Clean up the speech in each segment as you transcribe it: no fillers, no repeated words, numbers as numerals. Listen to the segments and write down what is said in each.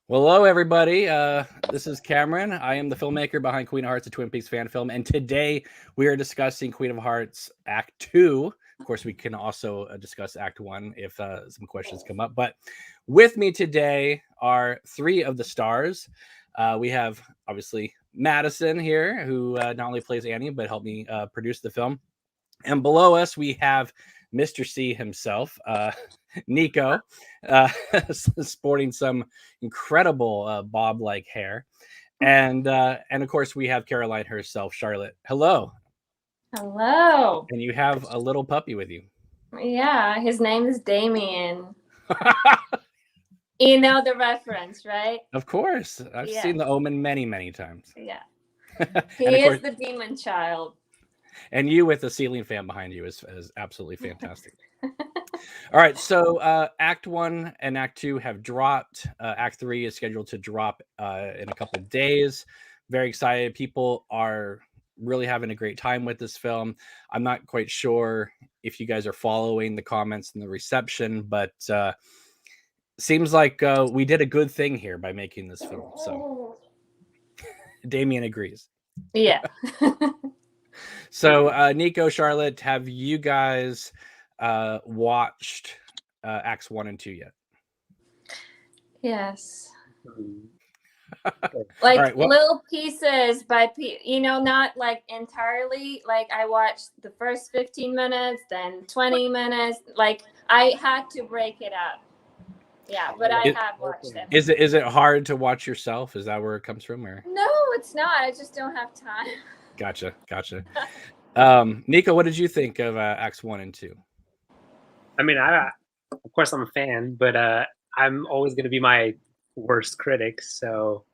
Well, hello, everybody. This is Cameron. I am the filmmaker behind Queen of Hearts, a Twin Peaks fan film. And today we are discussing Queen of Hearts Act 2. Of course, we can also discuss Act 1 if some questions come up. But with me today are three of the stars. We have, obviously, Madison here, who not only plays Annie, but helped me produce the film. And below us, we have Mr. C himself, Nico, sporting some incredible bob-like hair, and of course we have Caroline herself, Charlotte. Hello. Hello. And you have a little puppy with you. Yeah, his name is Damien. You know the reference, right? Of course, I've seen The Omen many times. Yeah. He is the demon child. And you with the ceiling fan behind you is absolutely fantastic. All right, so Act 1 and Act 2 have dropped. Act 3 is scheduled to drop in a couple of days. Very excited. People are really having a great time with this film. I'm not quite sure if you guys are following the comments and the reception, but seems like we did a good thing here by making this film. So Damien agrees. Yeah. So Nico, Charlotte, have you guys watched Acts 1 and 2 yet? Yes. Like right, well, little pieces by not like entirely. Like I watched the first 15 minutes, then 20 minutes. Like I had to break it up. Yeah, but I have watched it. Is it hard to watch yourself? Is that where it comes from? Or no, it's not. I just don't have time. Gotcha. Nico, what did you think of Acts 1 and 2? I mean, of course I'm a fan, but I'm always going to be my worst critic. So,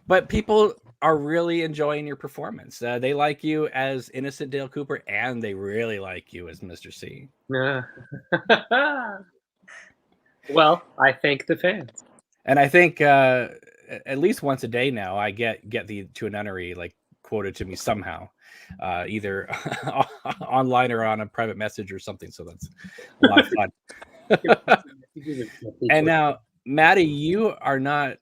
but people are really enjoying your performance. They like you as innocent Dale Cooper, and they really like you as Mr. C. Well, I thank the fans, and I think at least once a day now, I get the To a Nunnery like quoted to me somehow, either online or on a private message or something. So that's a lot of fun. And now, Maddie, you are not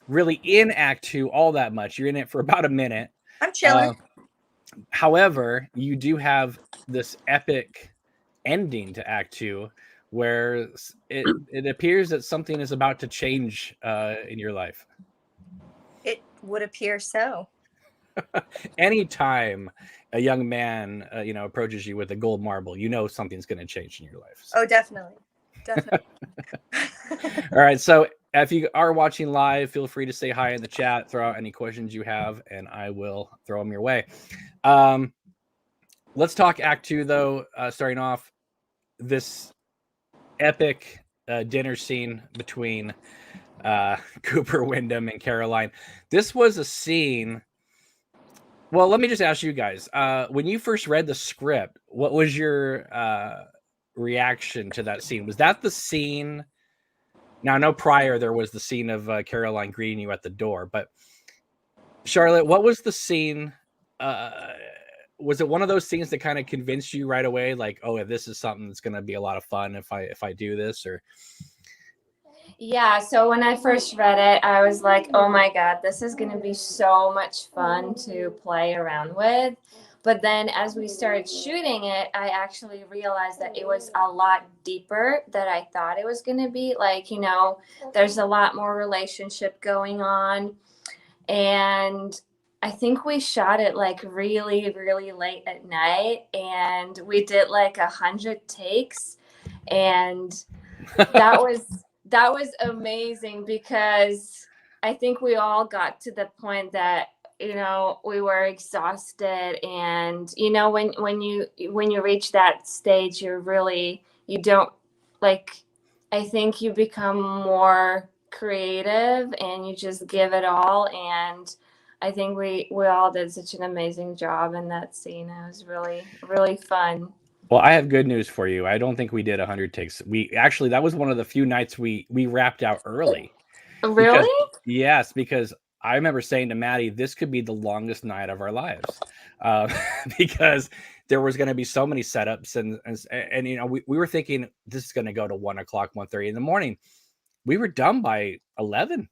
really in Act 2 all that much. You're in it for about a minute. I'm chilling. However, you do have this epic ending to Act 2 where it appears that something is about to change in your life. It would appear so. Anytime a young man approaches you with a gold marble, something's going to change in your life. So. Oh, definitely. All right, so if you are watching live, feel free to say hi in the chat, throw out any questions you have, and I will throw them your way. Let's talk Act 2, though. Starting off, this epic dinner scene between Cooper Wyndham and Caroline. This was a scene. Well, let me just ask you guys. When you first read the script, what was your reaction to that scene? Was that the scene? Now, I know prior there was the scene of Caroline greeting you at the door, but Charlotte, what was the scene? Was it one of those scenes that kind of convinced you right away, like, oh, this is something that's going to be a lot of fun if I do this? Or yeah, so when I first read it, I was like, oh my God, this is going to be so much fun to play around with. But then as we started shooting it, I actually realized that it was a lot deeper than I thought it was going to be. Like, there's a lot more relationship going on. And I think we shot it like really, really late at night. And we did like 100 takes. And that was amazing because I think we all got to the point that we were exhausted, and when you reach that stage, you don't like, I think you become more creative and you just give it all. And I think we all did such an amazing job in that scene. It was really, really fun. Well, I have good news for you. I don't think we did 100 takes. That was one of the few nights we wrapped out early. Really? Because I remember saying to Maddie, this could be the longest night of our lives, because there was going to be so many setups, and we were thinking this is going to go to 1 o'clock, 1:30 in the morning. we were done by 11.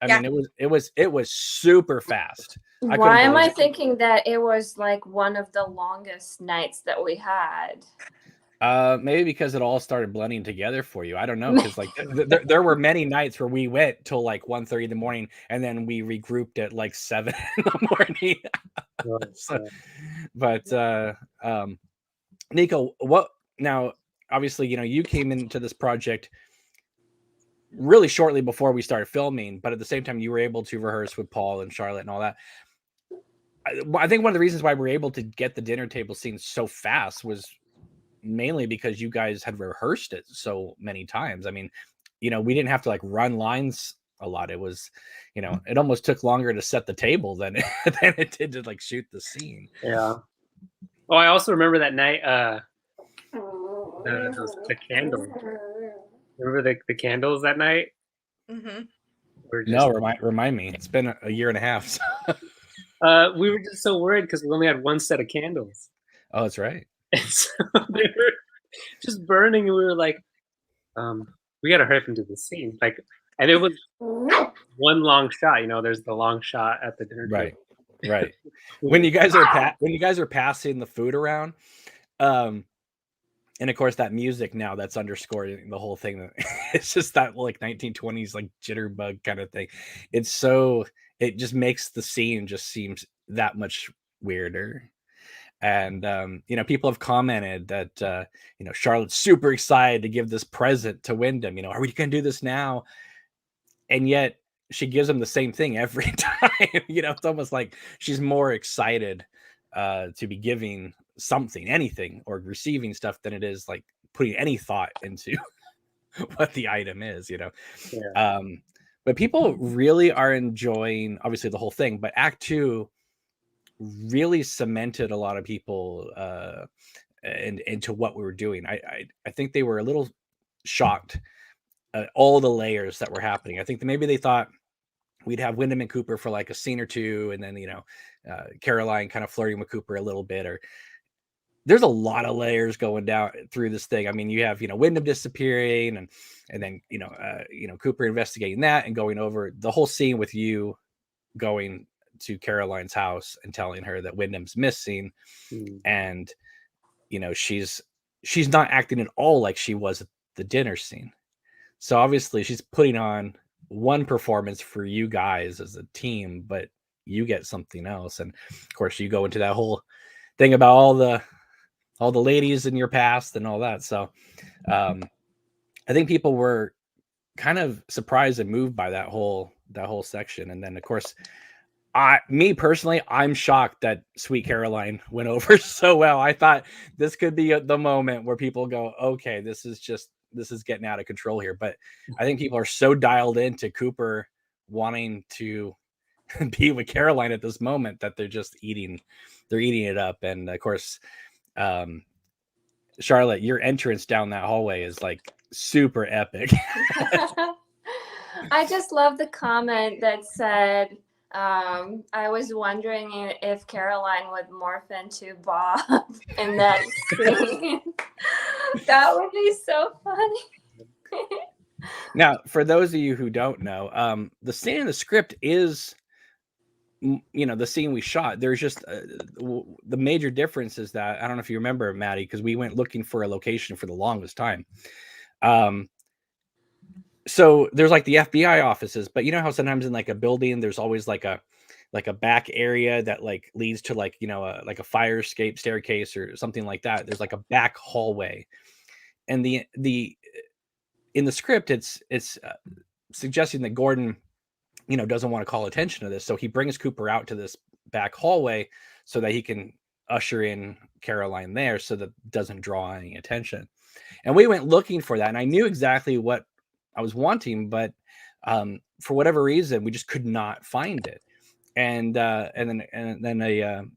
I Yeah. mean, it was super fast. Why am I believe it. thinking that it was like one of the longest nights that we had? Maybe because it all started blending together for you. I don't know, because like there were many nights where we went till like 1:30 in the morning, and then we regrouped at like 7 in the morning. So, but Nico, what now? Obviously, you came into this project really shortly before we started filming, but at the same time, you were able to rehearse with Paul and Charlotte and all that. I think one of the reasons why we were able to get the dinner table scene so fast was mainly because you guys had rehearsed it so many times. I mean, we didn't have to like run lines a lot. It was, it almost took longer to set the table than than it did to like shoot the scene. Yeah. Oh, I also remember that night. The candles. Remember the candles that night? Mm-hmm. No, remind me. It's been a year and a half. So. We were just so worried because we only had one set of candles. Oh, that's right. And so they were just burning, and we were like, we gotta hurry up and do the scene. Like, and it was one long shot. There's the long shot at the dinner table. Right. When you guys are passing the food around, and of course that music now that's underscoring the whole thing. It's just that like 1920s like jitterbug kind of thing. It just makes the scene just seems that much weirder. And people have commented that Charlotte's super excited to give this present to Wyndham. Are we gonna do this now? And yet she gives him the same thing every time. It's almost like she's more excited to be giving something, anything, or receiving stuff than it is like putting any thought into what the item is. Yeah. But people really are enjoying obviously the whole thing. But Act 2 really cemented a lot of people and into what we were doing. I think they were a little shocked at all the layers that were happening. I think that maybe they thought we'd have Wyndham and Cooper for like a scene or two, and then Caroline kind of flirting with Cooper a little bit. Or there's a lot of layers going down through this thing. I mean, you have Wyndham disappearing, and then Cooper investigating that and going over the whole scene with you going to Caroline's house and telling her that Wyndham's missing. And she's not acting at all like she was at the dinner scene. So obviously she's putting on one performance for you guys as a team, but you get something else. And of course you go into that whole thing about all the ladies in your past and all that. So I think people were kind of surprised and moved by that whole section. And then of course, me personally, I'm shocked that Sweet Caroline went over so well. I thought this could be the moment where people go, okay, this is getting out of control here. But I think people are so dialed into Cooper wanting to be with Caroline at this moment that they're eating it up. And of course, Charlotte, your entrance down that hallway is like super epic. I just love the comment that said, I was wondering if Caroline would morph into Bob in that scene. That would be so funny. Now, for those of you who don't know, the scene in the script is, the scene we shot. There's just the major difference is that, I don't know if you remember, Maddie, because we went looking for a location for the longest time. So there's like the FBI offices, but you know how sometimes in like a building, there's always like a back area that like leads to like, like a fire escape staircase or something like that. There's like a back hallway, and in the script, it's suggesting that Gordon, doesn't want to call attention to this. So he brings Cooper out to this back hallway so that he can usher in Caroline there so that it doesn't draw any attention. And we went looking for that. And I knew exactly what I was wanting, but for whatever reason, we just could not find it. And then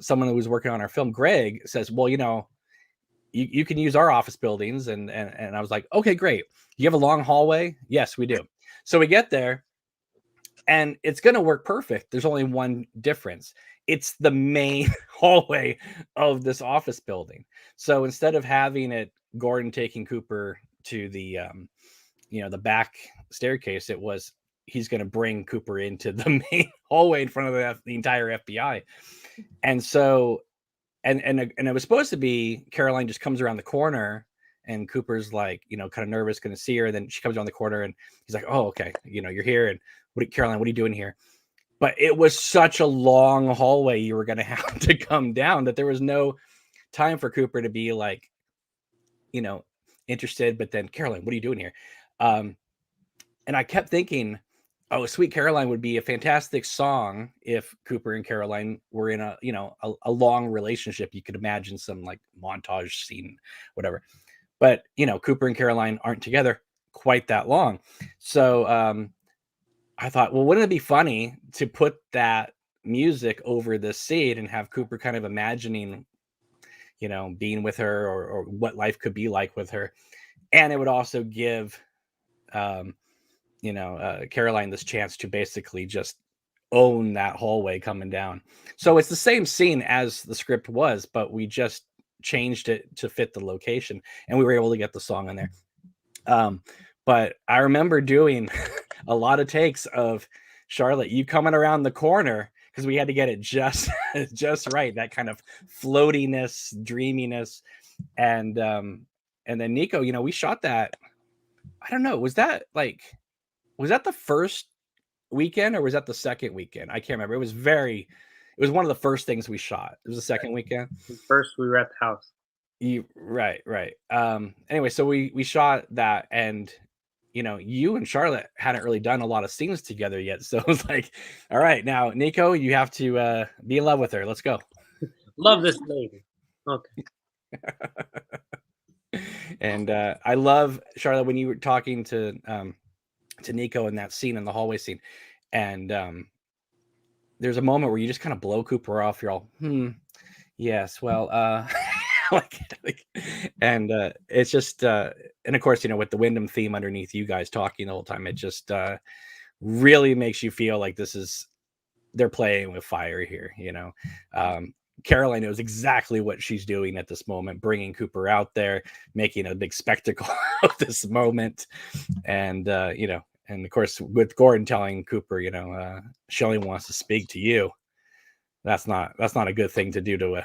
someone who was working on our film, Greg, says, well, you can use our office buildings. And I was like, okay, great. You have a long hallway? Yes, we do. So we get there and it's going to work perfect. There's only one difference. It's the main hallway of this office building. So instead of having it Gordon taking Cooper to the the back staircase, it was he's going to bring Cooper into the main hallway in front of the entire FBI. And so, and it was supposed to be Caroline just comes around the corner and Cooper's like, kind of nervous, going to see her. And then she comes around the corner and he's like, oh, okay. You're here. And Caroline, what are you doing here? But it was such a long hallway you were going to have to come down that there was no time for Cooper to be like, interested. But then, Caroline, what are you doing here? And I kept thinking, oh, Sweet Caroline would be a fantastic song if Cooper and Caroline were in a long relationship. You could imagine some like montage scene, whatever. But, Cooper and Caroline aren't together quite that long. So I thought, well, wouldn't it be funny to put that music over this scene and have Cooper kind of imagining, being with her or what life could be like with her. And it would also give, Caroline this chance to basically just own that hallway coming down. So it's the same scene as the script was, but we just changed it to fit the location and we were able to get the song in there. But I remember doing a lot of takes of Charlotte, you coming around the corner, because we had to get it just right, that kind of floatiness, dreaminess. And then Nico, we shot that. I don't know, was that the first weekend or was that the second weekend? I can't remember. It was one of the first things we shot. It was the second weekend. First we were at the house. Right. Anyway, so we shot that, and you and Charlotte hadn't really done a lot of scenes together yet. So it was like, all right, now Nico, you have to be in love with her. Let's go. Love this lady. Okay. And I love, Charlotte, when you were talking to Nico in that scene, in the hallway scene, and there's a moment where you just kind of blow Cooper off. You're all, yes, well, and it's just, and of course, with the Wyndham theme underneath you guys talking the whole time, it just really makes you feel like they're playing with fire here. Caroline knows exactly what she's doing at this moment, bringing Cooper out there, making a big spectacle of this moment. And, and of course, with Gordon telling Cooper, she only wants to speak to you. That's not a good thing to do to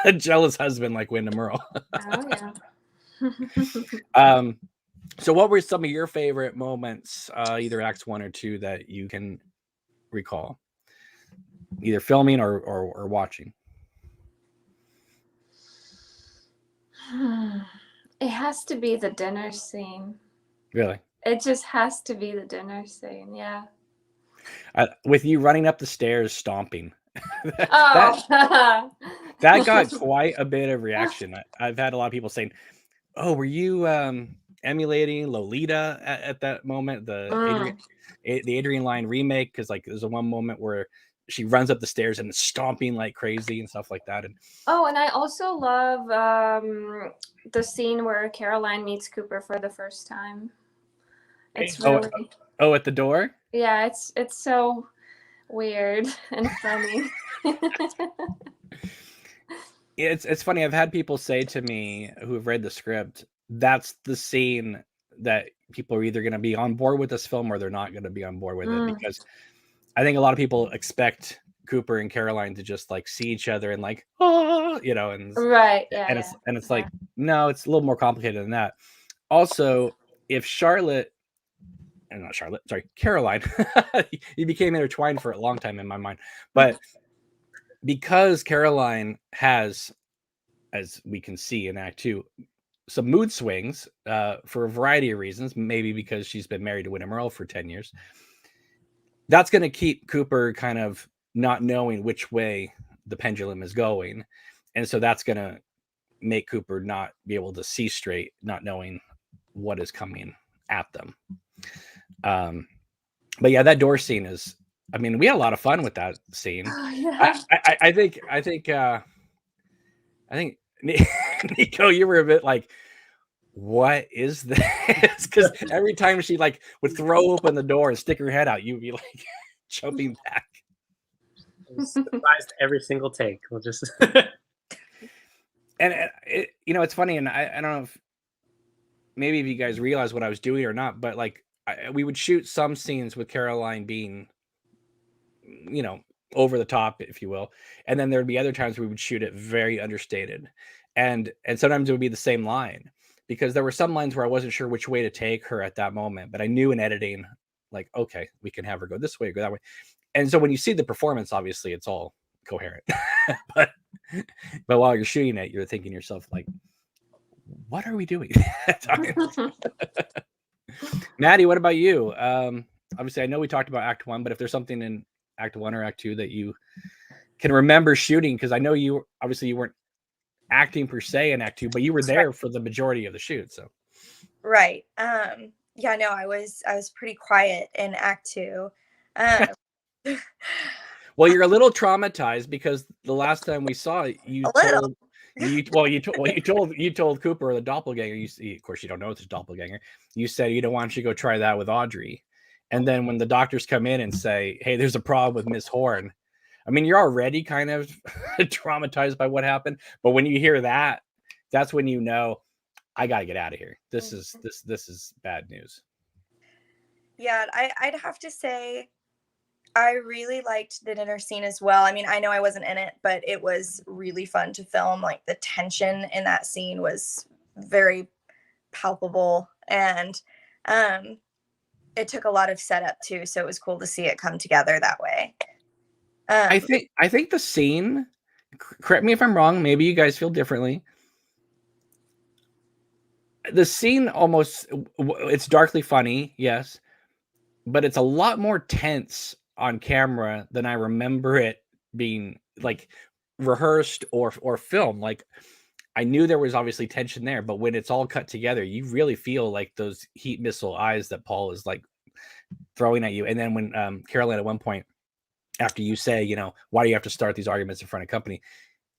a jealous husband like Wyndham Earl. Oh, yeah. So what were some of your favorite moments, either acts 1 or 2, that you can recall, either filming or watching? It has to be the dinner scene. Really? It just has to be the dinner scene. Yeah. With you running up the stairs stomping. Oh. that got quite a bit of reaction. I've had a lot of people saying, oh, were you emulating Lolita at that moment, the Adrian Lyne remake? Because there's a one moment where she runs up the stairs and is stomping like crazy and stuff like that. And I also love the scene where Caroline meets Cooper for the first time. It's really at the door. Yeah, it's so weird and funny. It's funny. I've had people say to me who have read the script, that's the scene that people are either going to be on board with this film or they're not going to be on board with it, because I think a lot of people expect Cooper and Caroline to just see each other and and right, yeah, and it's like, no, it's a little more complicated than that. Also, if Caroline, you became intertwined for a long time in my mind, but because Caroline has, as we can see in Act 2, some mood swings for a variety of reasons, maybe because she's been married to Wyndham Earl for 10 years. That's going to keep Cooper kind of not knowing which way the pendulum is going. And so that's going to make Cooper not be able to see straight, not knowing what is coming at them. But yeah, that door scene is, we had a lot of fun with that scene. Oh, yeah. I think Nico, you were a bit like, what is this? Because every time she would throw open the door and stick her head out, you'd be jumping back. I was surprised every single take. We'll just and it's funny, and I don't know if maybe if you guys realize what I was doing or not, but like we would shoot some scenes with Caroline being, you know, over the top, if you will, and then there would be other times we would shoot it very understated, and sometimes it would be the same line, because there were some lines where I wasn't sure which way to take her at that moment, but I knew in editing, like, okay, we can have her go this way or go that way. And so when you see the performance, obviously it's all coherent. but while you're shooting it, you're thinking to yourself, like, what are we doing at times? Maddie, what about you? Obviously, I know we talked about Act 1, but if there's something in Act 1 or Act 2 that you can remember shooting, because I know you obviously you weren't acting per se in Act 2, but you were there for the majority of the shoot. So Right. Yeah, no, I was pretty quiet in Act 2. Um, well, you're a little traumatized because the last time we saw it, you A little. told you told Cooper, the doppelganger. Of course, you don't know it's a doppelganger. You said, you don't want you to go try that with Audrey. And then when the doctors come in and say, hey, there's a problem with Miss Horn, I mean, you're already kind of traumatized by what happened. But when you hear that, that's when you know, I got to get out of here. This is bad news. Yeah, I'd have to say I really liked the dinner scene as well. I mean, I know I wasn't in it, but it was really fun to film. Like, the tension in that scene was very palpable, and it took a lot of setup too. So it was cool to see it come together that way. I think the scene, correct me if I'm wrong, maybe you guys feel differently. The scene almost, it's darkly funny, yes, but it's a lot more tense on camera than I remember it being, like, rehearsed or filmed. Like, I knew there was obviously tension there, but when it's all cut together, you really feel like those heat missile eyes that Paul is like throwing at you. And then when Caroline at one point, after you say, you know, why do you have to start these arguments in front of company?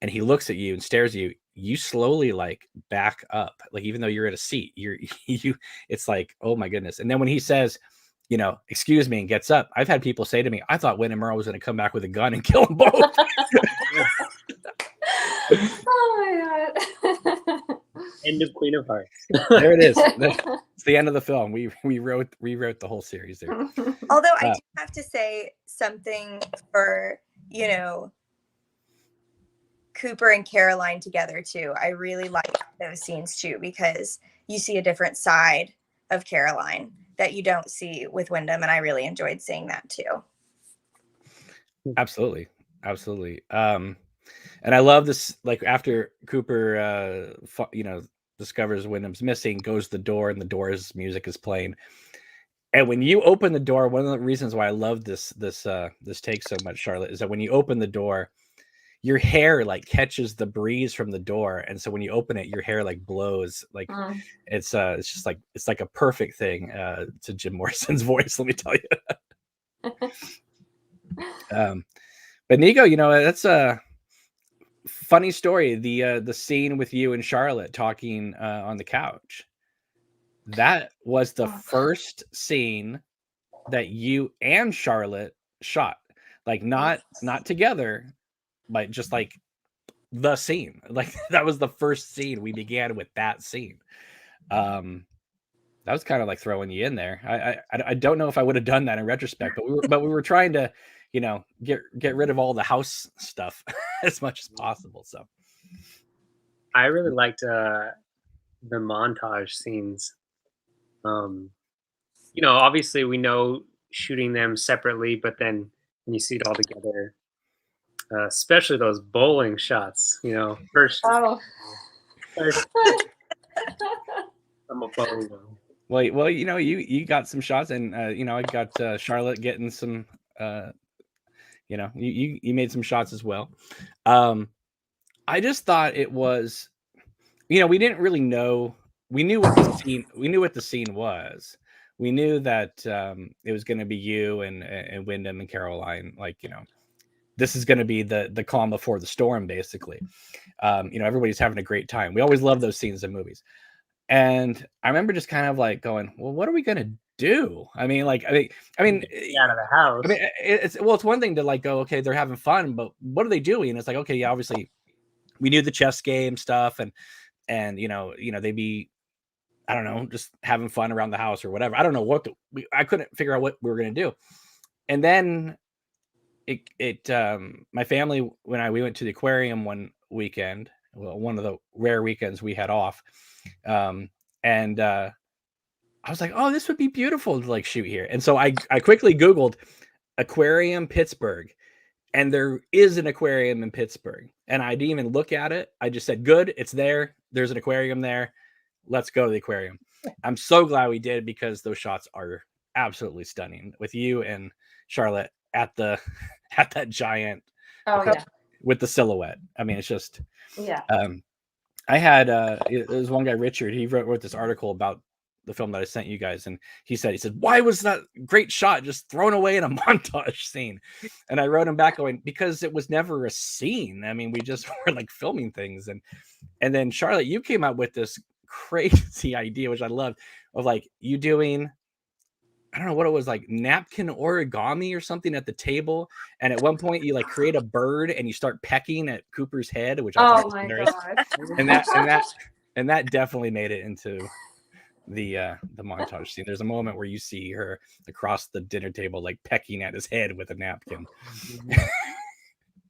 And he looks at you and stares at you, you slowly like back up. Like, even though you're in a seat, it's like, oh my goodness. And then when he says, you know, excuse me, and gets up, I've had people say to me, I thought Win and Merle was going to come back with a gun and kill them both. Oh my god. End of Queen of Hearts. There it is. It's the end of the film. We rewrote the whole series there. Although I do have to say something for, you know, Cooper and Caroline together too. I really like those scenes too, because you see a different side of Caroline that you don't see with Wyndham, and I really enjoyed seeing that too. Absolutely. And I love this, like, after Cooper you know, discovers Wyndham's missing, goes to the door, and the door's music is playing. And when you open the door, one of the reasons why I love this take so much, Charlotte, is that when you open the door, your hair like catches the breeze from the door, and so when you open it, your hair like blows. Like, it's just like, it's like a perfect thing to Jim Morrison's voice, let me tell you. But Nico, you know, that's a funny story. The scene with you and Charlotte talking on the couch, that was the first scene that you and Charlotte shot. Like, not together, but just like the scene. Like, that was the first scene. We began with that scene. That was kind of like throwing you in there. I don't know if I would have done that in retrospect, but we were trying to, you know, get rid of all the house stuff as much as possible. So I really liked the montage scenes. You know, obviously we know shooting them separately, but then when you see it all together, especially those bowling shots, you know, first I'm a bowling. Well, you know, you got some shots, and you know, I got Charlotte getting some. You know, you made some shots as well. I just thought it was, you know, we didn't really know. We knew what the scene was. We knew that it was going to be you and Wyndham and Caroline. Like, you know, this is going to be the calm before the storm, basically. You know, everybody's having a great time. We always love those scenes in movies. And I remember just kind of like going, well, what are we going to do? I mean, out of the house. I mean, it's one thing to like go, okay, they're having fun, but what are they doing? It's like, okay, yeah, obviously we knew the chess game stuff, and you know, they'd be I don't know, just having fun around the house or whatever. I don't know what I couldn't figure out what we were going to do. And then my family, when we went to the aquarium one weekend, well, one of the rare weekends we had off. And I was like, oh, this would be beautiful to like shoot here. And so I quickly Googled aquarium Pittsburgh, and there is an aquarium in Pittsburgh. And I didn't even look at it. I just said, good, it's there. There's an aquarium there. Let's go to the aquarium. I'm so glad we did, because those shots are absolutely stunning with you and Charlotte at the at that giant with the silhouette. I mean, it's just I had there's one guy, Richard, he wrote this article about the film that I sent you guys, and he said, why was that great shot just thrown away in a montage scene? And I wrote him back going, because it was never a scene. I mean, we just were like filming things. And then Charlotte, you came up with this crazy idea, which I loved, of like you doing, I don't know what it was, like napkin origami or something at the table. And at one point you like create a bird and you start pecking at Cooper's head, which I thought was hilarious. And that definitely made it into the montage scene. There's a moment where you see her across the dinner table like pecking at his head with a napkin.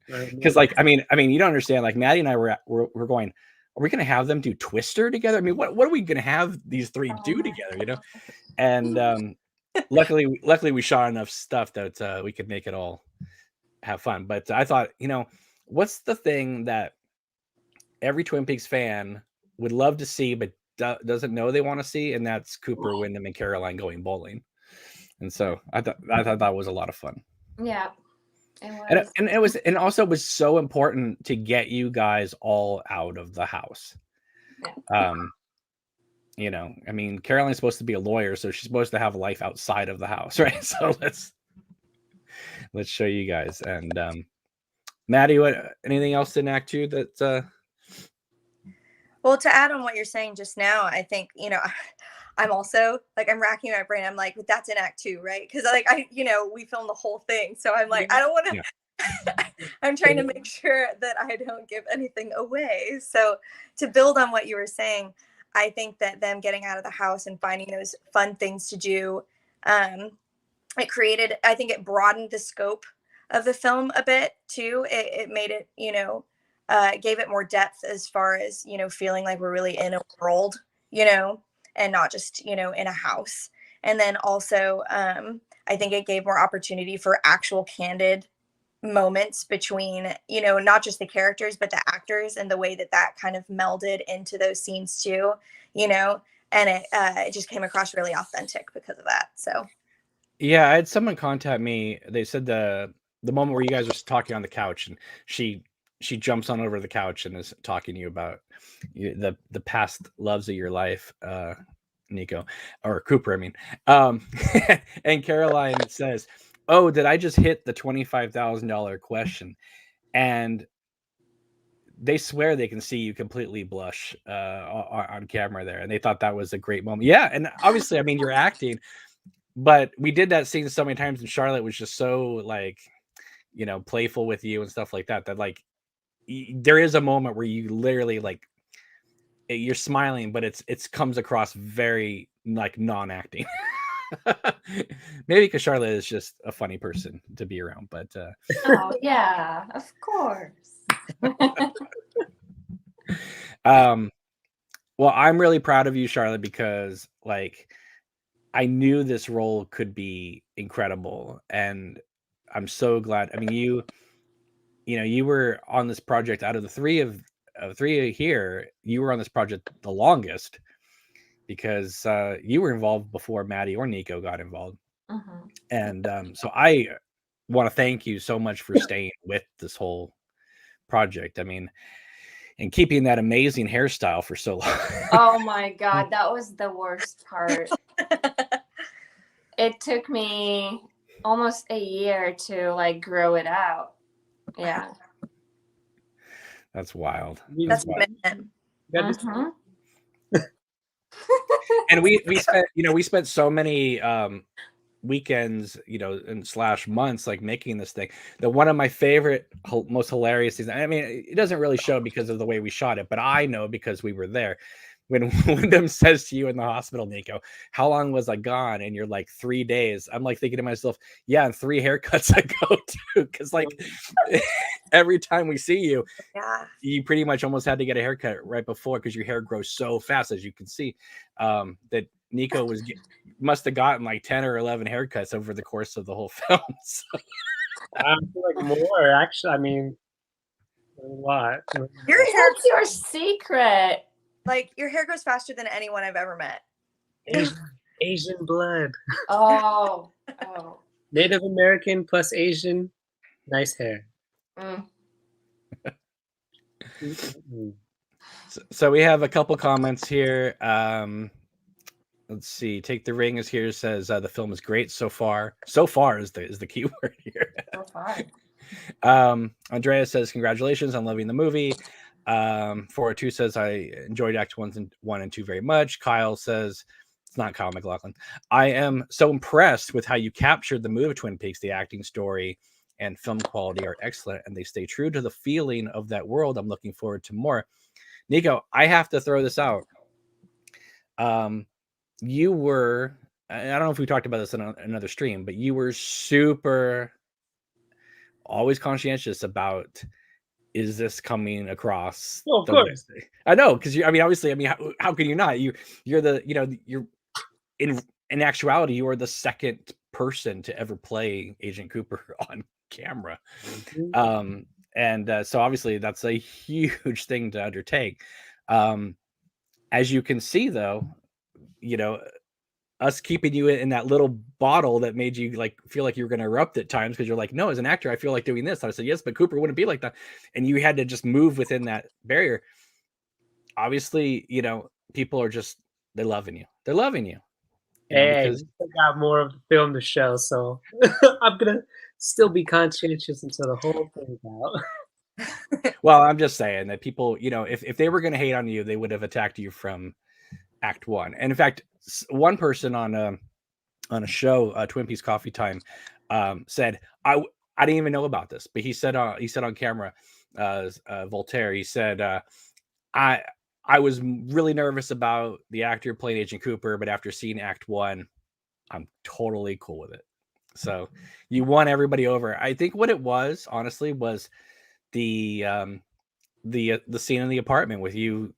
Because like I mean you don't understand, like Maddie and I were going, are we going to have them do Twister together? I mean, what are we going to have these three do together, you know? And luckily we shot enough stuff that we could make it all have fun. But I thought, you know, what's the thing that every Twin Peaks fan would love to see but doesn't know they want to see? And that's Cooper, Wyndham, and Caroline going bowling. And so I thought that was a lot of fun. Yeah. It was. And also it was so important to get you guys all out of the house. Yeah. You know, I mean, Caroline's supposed to be a lawyer, so she's supposed to have a life outside of the house, right? So let's show you guys. And Maddie, anything else in Act 2 that? Well, to add on what you're saying just now, I think, you know, I'm also like, I'm racking my brain. I'm like, but that's in Act 2, right? Because like we filmed the whole thing, so I'm like, I don't want to. Yeah. I'm trying to make sure that I don't give anything away. So to build on what you were saying, I think that them getting out of the house and finding those fun things to do, it created, I think it broadened the scope of the film a bit too. It made it, gave it more depth as far as, feeling like we're really in a world, and not just, in a house. And then also, I think it gave more opportunity for actual candid moments between, not just the characters, but the actors, and the way that kind of melded into those scenes too, and it just came across really authentic because of that. So yeah, I had someone contact me. They said the moment where you guys are talking on the couch, and she jumps on over the couch and is talking to you about the past loves of your life, Nico, or Cooper, I mean. And Caroline says, oh, did I just hit the $25,000 question? And they swear they can see you completely blush on camera there. And they thought that was a great moment. Yeah. And obviously, I mean, you're acting, but we did that scene so many times, and Charlotte was just so like, playful with you and stuff like that, that like, there is a moment where you literally like, you're smiling, but it's comes across very like non-acting. Maybe because Charlotte is just a funny person to be around, but oh yeah, of course. Well, I'm really proud of you, Charlotte, because like I knew this role could be incredible, and I'm so glad. I mean, you were on this project out of the three here. You were on this project the longest, because you were involved before Maddie or Nico got involved. Mm-hmm. And so I want to thank you so much for staying with this whole project. I mean, and keeping that amazing hairstyle for so long. Oh my God, that was the worst part. It took me almost a year to like grow it out. Yeah. That's wild. That's wild. Mm-hmm. And we spent so many weekends, and / months like making this thing. That one of my favorite, most hilarious things. I mean, it doesn't really show because of the way we shot it, but I know because we were there. when Wyndham says to you in the hospital, Nico, how long was I gone? And you're like 3 days. I'm like thinking to myself, yeah, and 3 haircuts I go to, because like every time we see you, Yeah. you pretty much almost had to get a haircut right before, because your hair grows so fast, as you can see, that Nico must have gotten like 10 or 11 haircuts over the course of the whole film. So, I feel like more, actually. I mean, a lot. Your hair, What's your secret? like your hair grows faster than anyone I've ever met. Asian blood. Oh. Native American plus Asian, nice hair. Mm. so we have a couple comments here. Let's see. Take the Ring is here. Says the film is great so far. So far is the key word here. So far. Andrea says congratulations on loving the movie. 402 says I enjoyed Act 1 and 2 very much. Kyle says, it's not Kyle McLaughlin, I am so impressed with how you captured the mood of Twin Peaks. The acting, story, and film quality are excellent, and they stay true to the feeling of that world. I'm looking forward to more. Nico, I have to throw this out. You were, I don't know if we talked about this in another stream, but you were super always conscientious about, is this coming across? Well, of course. I know, because obviously, how can you not? You're the, you're in actuality, you are the second person to ever play Agent Cooper on camera. So obviously that's a huge thing to undertake. As you can see, though, us keeping you in that little bottle that made you like feel like you were going to erupt at times, because you're like, no, as an actor, I feel like doing this. And I said, yes, but Cooper wouldn't be like that. And you had to just move within that barrier. Obviously, people are just, they're loving you. They're loving you. Hey, we still got more of the film to show, so I'm gonna still be conscientious until the whole thing's out. Well, I'm just saying that people, if they were going to hate on you, they would have attacked you from Act 1. And in fact, one person on a show, Twin Peaks Coffee Time, said, I didn't even know about this, but he said on camera, Voltaire, he said, I was really nervous about the actor playing Agent Cooper, but after seeing Act 1, I'm totally cool with it. So you won everybody over. I think what it was, honestly, was the scene in the apartment with you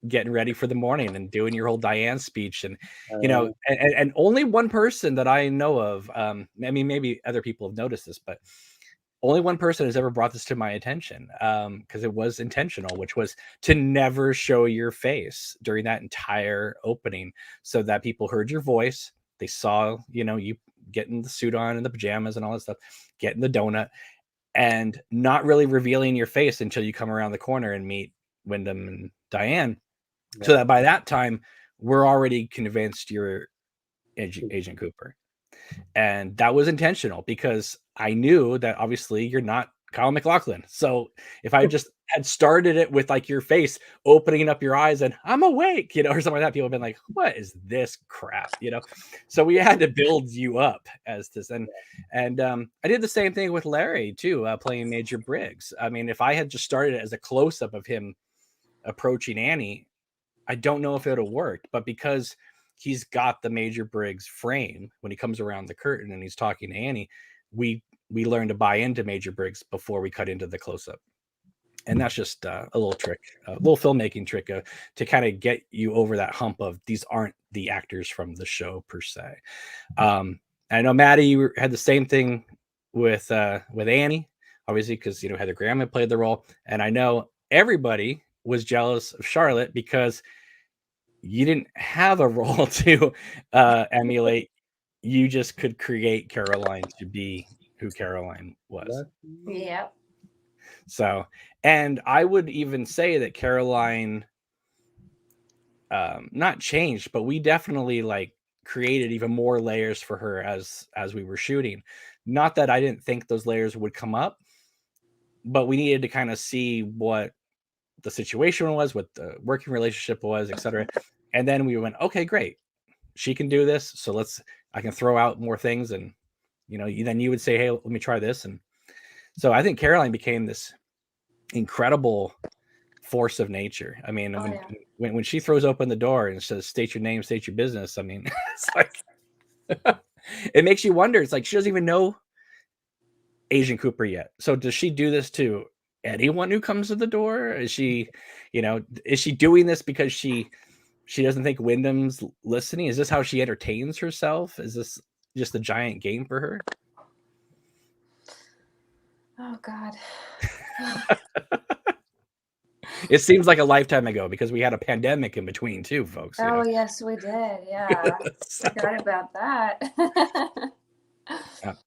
getting ready for the morning and doing your whole Diane speech, and and only one person that I know of, maybe other people have noticed this, but only one person has ever brought this to my attention, because it was intentional, which was to never show your face during that entire opening, so that people heard your voice. They saw, you getting the suit on and the pajamas and all that stuff, getting the donut, and not really revealing your face until you come around the corner and meet Wyndham and Diane. Yeah. So that by that time, we're already convinced you're Agent Cooper. And that was intentional, because I knew that obviously you're not Kyle MacLachlan. So if I just had started it with like your face opening up your eyes and I'm awake, or something like that, people have been like, what is this crap? So we had to build you up as this. And I did the same thing with Larry too, playing Major Briggs. If I had just started it as a close-up of him approaching Annie, I don't know if it would have worked, but because he's got the Major Briggs frame when he comes around the curtain and he's talking to Annie, we learned to buy into Major Briggs before we cut into the close-up. And that's just a little trick, a little filmmaking trick to kind of get you over that hump of these aren't the actors from the show per se. I know, Maddie, you had the same thing with Annie, obviously, because Heather Graham had played the role, and I know everybody was jealous of Charlotte because you didn't have a role to emulate. You just could create Caroline to be who Caroline was. Yep. So, and I would even say that Caroline not changed, but we definitely like created even more layers for her as we were shooting. Not that I didn't think those layers would come up, but we needed to kind of see what the situation was, what the working relationship was, etc. And then we went, okay, great, she can do this, so I can throw out more things, and then you would say, hey, let me try this. And so I think Caroline became this incredible force of nature. when she throws open the door and says, "State your name, state your business." I mean, it's like it makes you wonder. It's like she doesn't even know Agent Cooper yet. So does she do this to anyone who comes to the door? Is she, is she doing this because she doesn't think Wyndham's listening? Is this how she entertains herself? Is this just a giant game for her? Oh God. It seems like a lifetime ago because we had a pandemic in between too, folks. Oh yes, we did. Yeah. Forgot about that.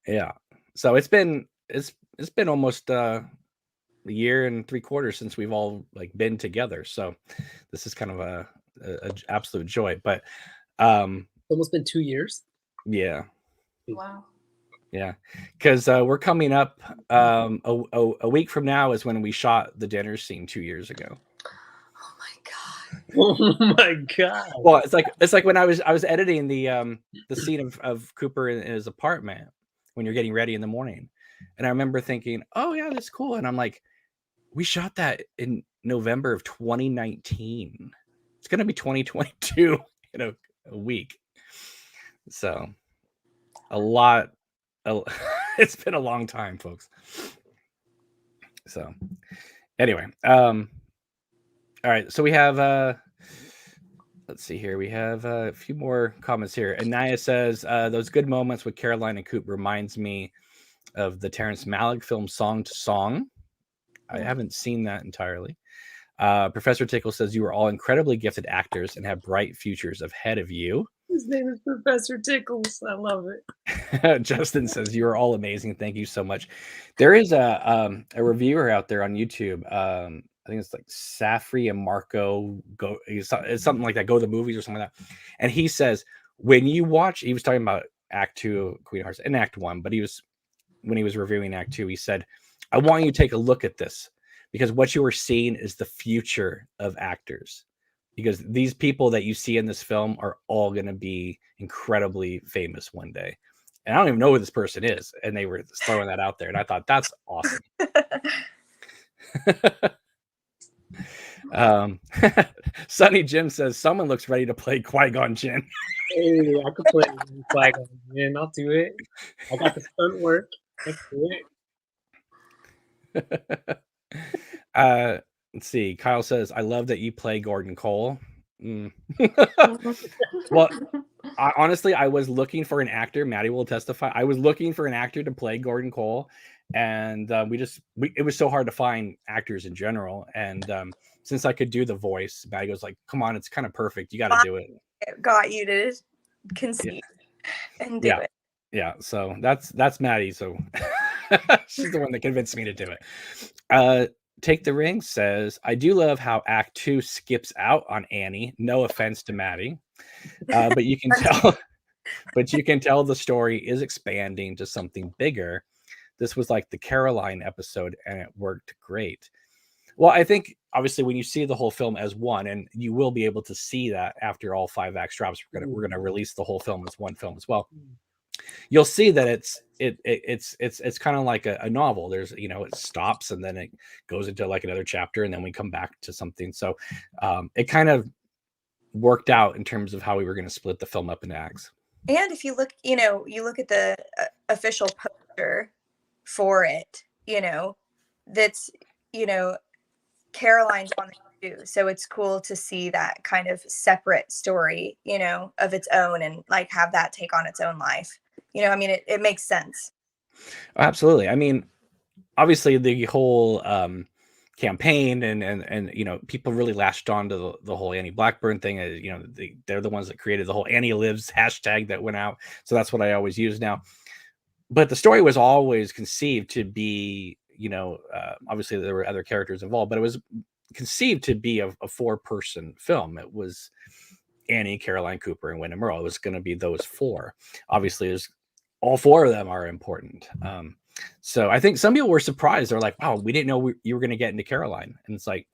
Yeah. So it's been almost a year and 3/4 since we've all like been together. So this is kind of a absolute joy. But Almost been 2 years. Yeah. Wow. Yeah, because we're coming up a week from now is when we shot the dinner scene 2 years ago. Oh my God. Oh my God. Well, it's like when I was editing the scene of Cooper in his apartment when you're getting ready in the morning, and I remember thinking, oh yeah, that's cool, and I'm like, we shot that in November of 2019. It's gonna be 2022 in a week, so a lot. It's been a long time, folks. So anyway, all right, so we have let's see here, we have a few more comments here. Anaya says those good moments with Caroline and Coop reminds me of the Terrence Malick film Song to Song. I haven't seen that entirely. Professor Tickle says you are all incredibly gifted actors and have bright futures ahead of you. His name is Professor Tickles. I love it. Justin says you are all amazing. Thank you so much. There is a reviewer out there on YouTube. I think it's like Safri and Marco go. It's something like that. Go to the movies or something like that. And he says when you watch, he was talking about Act 2 of Queen of Hearts and Act 1, but when he was reviewing Act 2, he said, "I want you to take a look at this because what you are seeing is the future of actors." Because these people that you see in this film are all going to be incredibly famous one day. And I don't even know who this person is. And they were throwing that out there. And I thought, that's awesome. Sonny Jim says, someone looks ready to play Qui-Gon Jinn. Hey, I could play Qui-Gon Jinn. I'll do it. I got the stunt work. Let's do it. Let's see. Kyle says, I love that you play Gordon Cole. Well, honestly, I was looking for an actor. Maddie will testify. I was looking for an actor to play Gordon Cole. And it was so hard to find actors in general. And since I could do the voice, Maddie goes like, come on, it's kind of perfect. You got to do it. It got you to conceive and do it. Yeah. So that's Maddie. So she's the one that convinced me to do it. Take the Ring says, I do love how Act 2 skips out on Annie. No offense to Maddie, but you can tell the story is expanding to something bigger. This was like the Caroline episode, and it worked great. Well, I think obviously when you see the whole film as one, and you will be able to see that after all 5 acts drops, we're gonna release the whole film as one film as well. You'll see that it's kind of like a novel. There's it stops and then it goes into like another chapter and then we come back to something. So it kind of worked out in terms of how we were going to split the film up into acts. And if you look, you look at the official poster for it, that's Caroline's on the too. So it's cool to see that kind of separate story, of its own and like have that take on its own life. It makes sense. Absolutely. I mean, obviously the whole campaign and people really latched on to the whole Annie Blackburn thing. They're the ones that created the whole Annie Lives hashtag that went out. So that's what I always use now. But the story was always conceived to be, obviously there were other characters involved, but it was conceived to be a 4-person film. It was Annie, Caroline, Cooper, and Wyndham Earle. It was going to be those 4. Obviously, there's all 4 of them are important. So I think some people were surprised. They're like, wow, we didn't know you were going to get into Caroline. And it's like,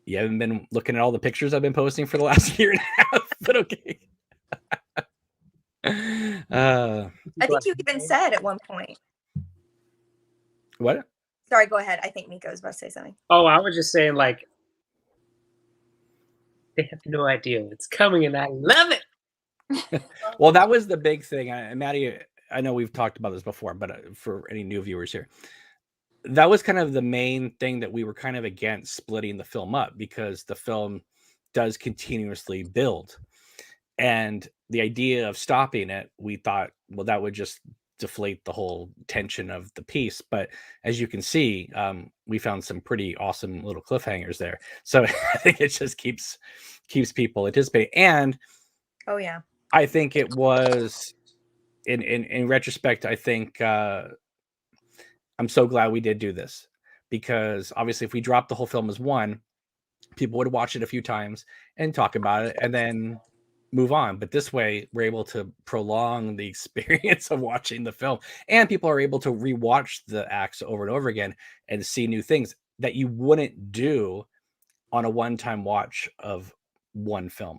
you haven't been looking at all the pictures I've been posting for the last year and a half, but okay. I think you even said at one point. What? Sorry, go ahead. I think Nico was about to say something. Oh, I was just saying, like, They have no idea it's coming, and I love it. Well, that was the big thing. Maddie, I know we've talked about this before, but for any new viewers here, that was kind of the main thing that we were kind of against splitting the film up, because the film does continuously build. And the idea of stopping it, we thought, well, that would just deflate the whole tension of the piece. But as you can see, we found some pretty awesome little cliffhangers there. So I think it just keeps people anticipating. And Oh yeah. I think it was in retrospect, I think I'm so glad we did do this, because obviously if we dropped the whole film as one, people would watch it a few times and talk about it and then move on. But this way we're able to prolong the experience of watching the film, and people are able to rewatch the acts over and over again and see new things that you wouldn't do on a one-time watch of one film.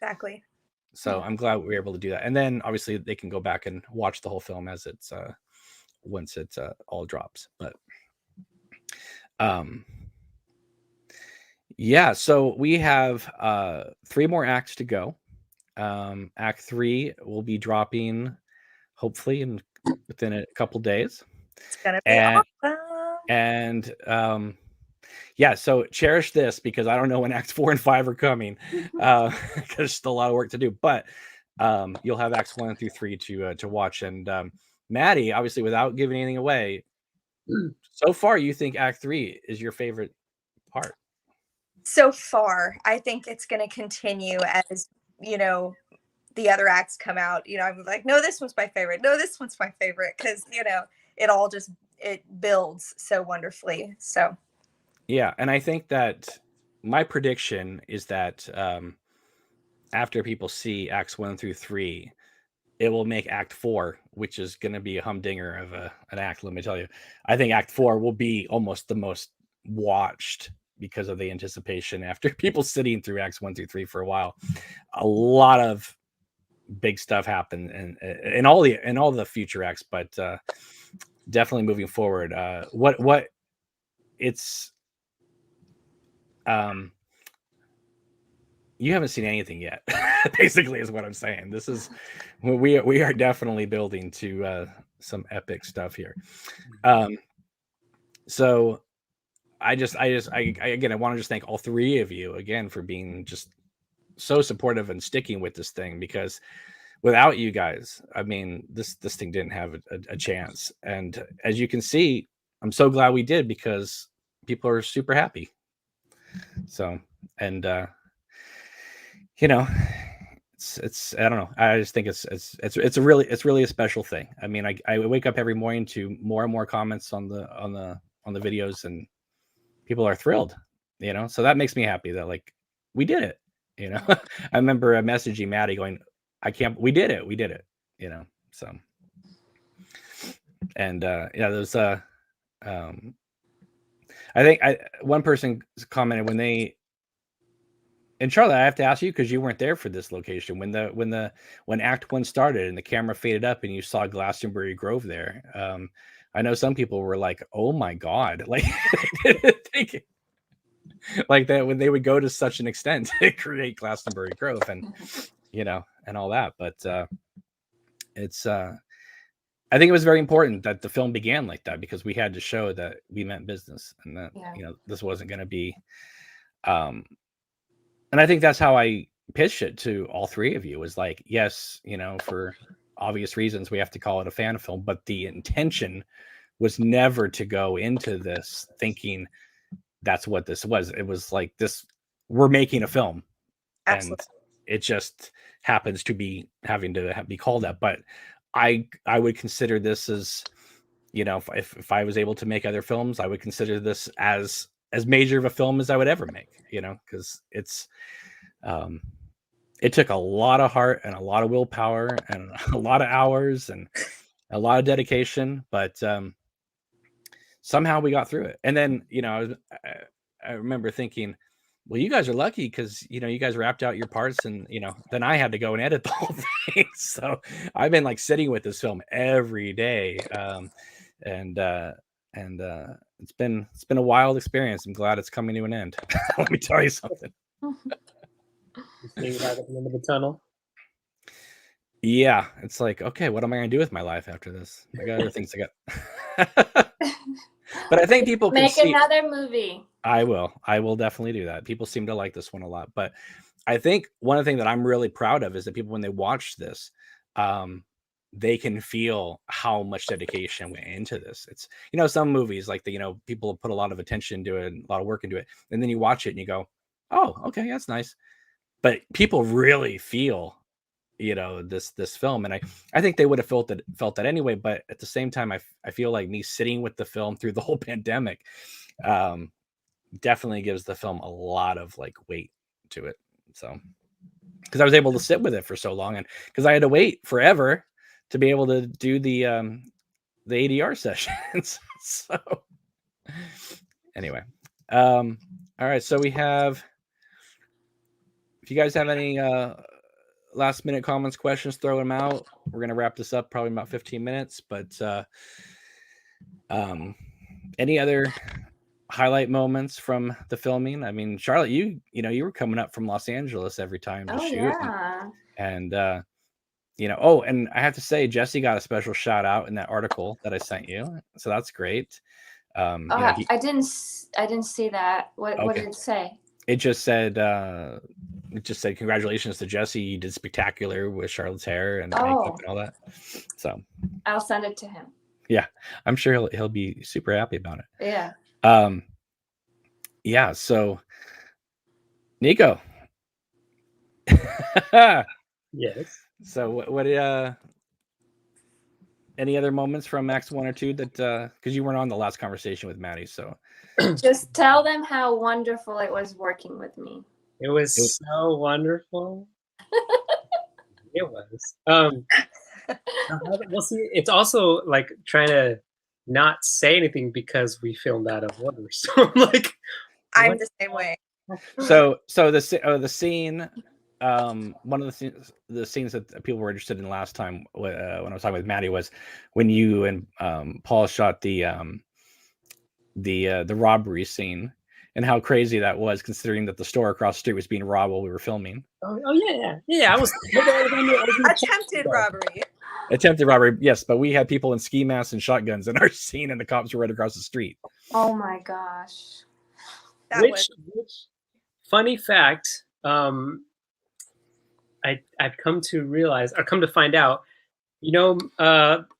Exactly. So I'm glad we were able to do that. And then obviously they can go back and watch the whole film as it's once it's all drops. But yeah, so we have 3 more acts to go. Act 3 will be dropping hopefully within a couple days. It's gonna be awesome. And yeah, so cherish this, because I don't know when acts 4 and 5 are coming, because there's still a lot of work to do. But you'll have acts 1 through 3 to watch. And Maddie, obviously, without giving anything away, so far you think act 3 is your favorite part? So far, I think it's going to continue as, the other acts come out. I'm like, no, this one's my favorite. No, this one's my favorite, because it all just it builds so wonderfully. So yeah, and I think that my prediction is that after people see acts 1 through 3, it will make act 4, which is going to be a humdinger of an act. Let me tell you, I think act 4 will be almost the most watched, because of the anticipation after people sitting through acts 1 through 3 for a while. A lot of big stuff happened in all the future acts, but definitely moving forward. What it's you haven't seen anything yet, basically, is what I'm saying. This is we are definitely building to some epic stuff here. So I again, I want to just thank all 3 of you again for being just so supportive and sticking with this thing, because without you guys, I mean, this thing didn't have a chance. And as you can see, I'm so glad we did, because people are super happy. So, and it's I don't know. I just think it's really a special thing. I mean, I wake up every morning to more and more comments on the videos, and people are thrilled, so that makes me happy that like we did it. I remember messaging Maddie going, we did it, so. And yeah, there's I think one person commented and Charlotte, I have to ask you, because you weren't there for this location when Act 1 started and the camera faded up and you saw Glastonbury Grove there. I know some people were like, "Oh my God!" Like, like that when they would go to such an extent to create Glastonbury Grove, and and all that. But it's I think it was very important that the film began like that, because we had to show that we meant business, and that this wasn't going to be. And I think that's how I pitched it to all 3 of you, was like, yes, for obvious reasons, we have to call it a fan film, but the intention was never to go into this thinking that's what this was. It was like this, we're making a film. Absolutely. And it just happens to be having to be called that. But I would consider this as, if I was able to make other films, I would consider this as major of a film as I would ever make, because it's it took a lot of heart and a lot of willpower and a lot of hours and a lot of dedication, but somehow we got through it. And then I remember thinking, well, you guys are lucky, because you guys wrapped out your parts, and then I had to go and edit the whole thing. So I've been like sitting with this film every day, and it's been a wild experience. I'm glad it's coming to an end. Let me tell you something. Seeing light at the end of the tunnel. Yeah, it's like, okay, what am I going to do with my life after this? I got other things to get. But I think people can Make see. another movie. I will definitely do that. People seem to like this one a lot. But I think one of the things that I'm really proud of is that people, when they watch this, they can feel how much dedication went into this. It's, some movies like people put a lot of attention to it, a lot of work into it, and then you watch it and you go, oh, okay, that's nice. But people really feel, this film, and I think they would have felt that anyway. But at the same time, I feel like me sitting with the film through the whole pandemic definitely gives the film a lot of weight to it. So, because I was able to sit with it for so long, and because I had to wait forever to be able to do the ADR sessions. So anyway, all right. So we have, if you guys have any last minute comments, questions, throw them out. We're going to wrap this up probably in about 15 minutes, but any other highlight moments from the filming? I mean, Charlotte, you were coming up from Los Angeles every time to shoot. Yeah. And and I have to say, Jesse got a special shout out in that article that I sent you. So that's great. I didn't see that. What did it say? It just said congratulations to Jesse. You did spectacular with Charlotte's hair and makeup and all that. So I'll send it to him. Yeah, I'm sure he'll be super happy about it. Yeah. Yeah. So, Nico. Yes. So what any other moments from Acts 1 or 2 that because you weren't on the last conversation with Maddie, so just tell them how wonderful it was working with me. It was so wonderful. It was. We'll see. It's also like trying to not say anything because we filmed out of order. So I'm the same way. So the scene, one of the scenes that people were interested in last time when I was talking with Maddie was when you and Paul shot the robbery scene, and how crazy that was, considering that the store across the street was being robbed while we were filming. Oh yeah. I was attempted robbery. Yes, but we had people in ski masks and shotguns in our scene, and the cops were right across the street. Oh my gosh! Which funny fact? I've come to realize, or come to find out,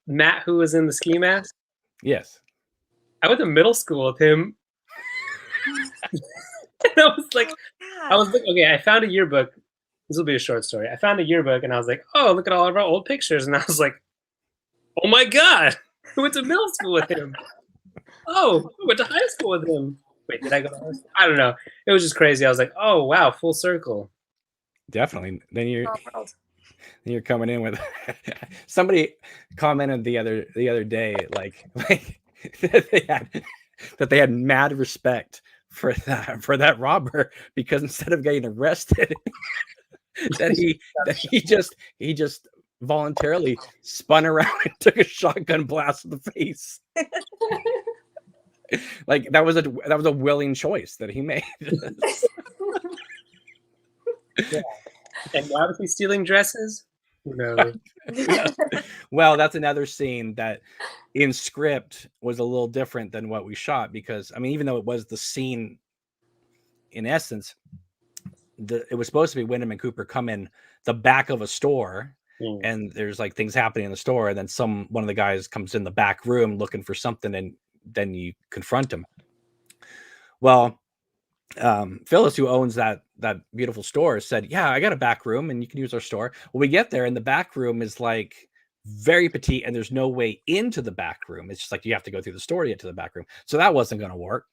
Matt, who was in the ski mask. Yes, I went to middle school with him. And I was like, okay, I found a yearbook. This will be a short story. I found a yearbook and I was like, oh, look at all of our old pictures. And I was like, oh my God, I went to middle school with him. Oh, I went to high school with him. Wait, did I go to high school? I don't know. It was just crazy. I was like, oh, wow, full circle. Definitely. Then you're coming in with somebody commented the other day, like that they had mad respect for that robber, because instead of getting arrested, that he just voluntarily spun around and took a shotgun blast to the face. Like that was a willing choice that he made. Yeah. And why was he stealing dresses? No. Well, that's another scene that in script was a little different than what we shot, because I mean, even though it was the scene in essence, it was supposed to be Wyndham and Cooper come in the back of a store, and there's like things happening in the store, and then one of the guys comes in the back room looking for something, and then you confront him. Well, Phyllis, who owns that beautiful store, said, yeah, I got a back room and you can use our store. Well, we get there and the back room is like very petite, and there's no way into the back room. It's just like you have to go through the store to get to the back room. So that wasn't going to work.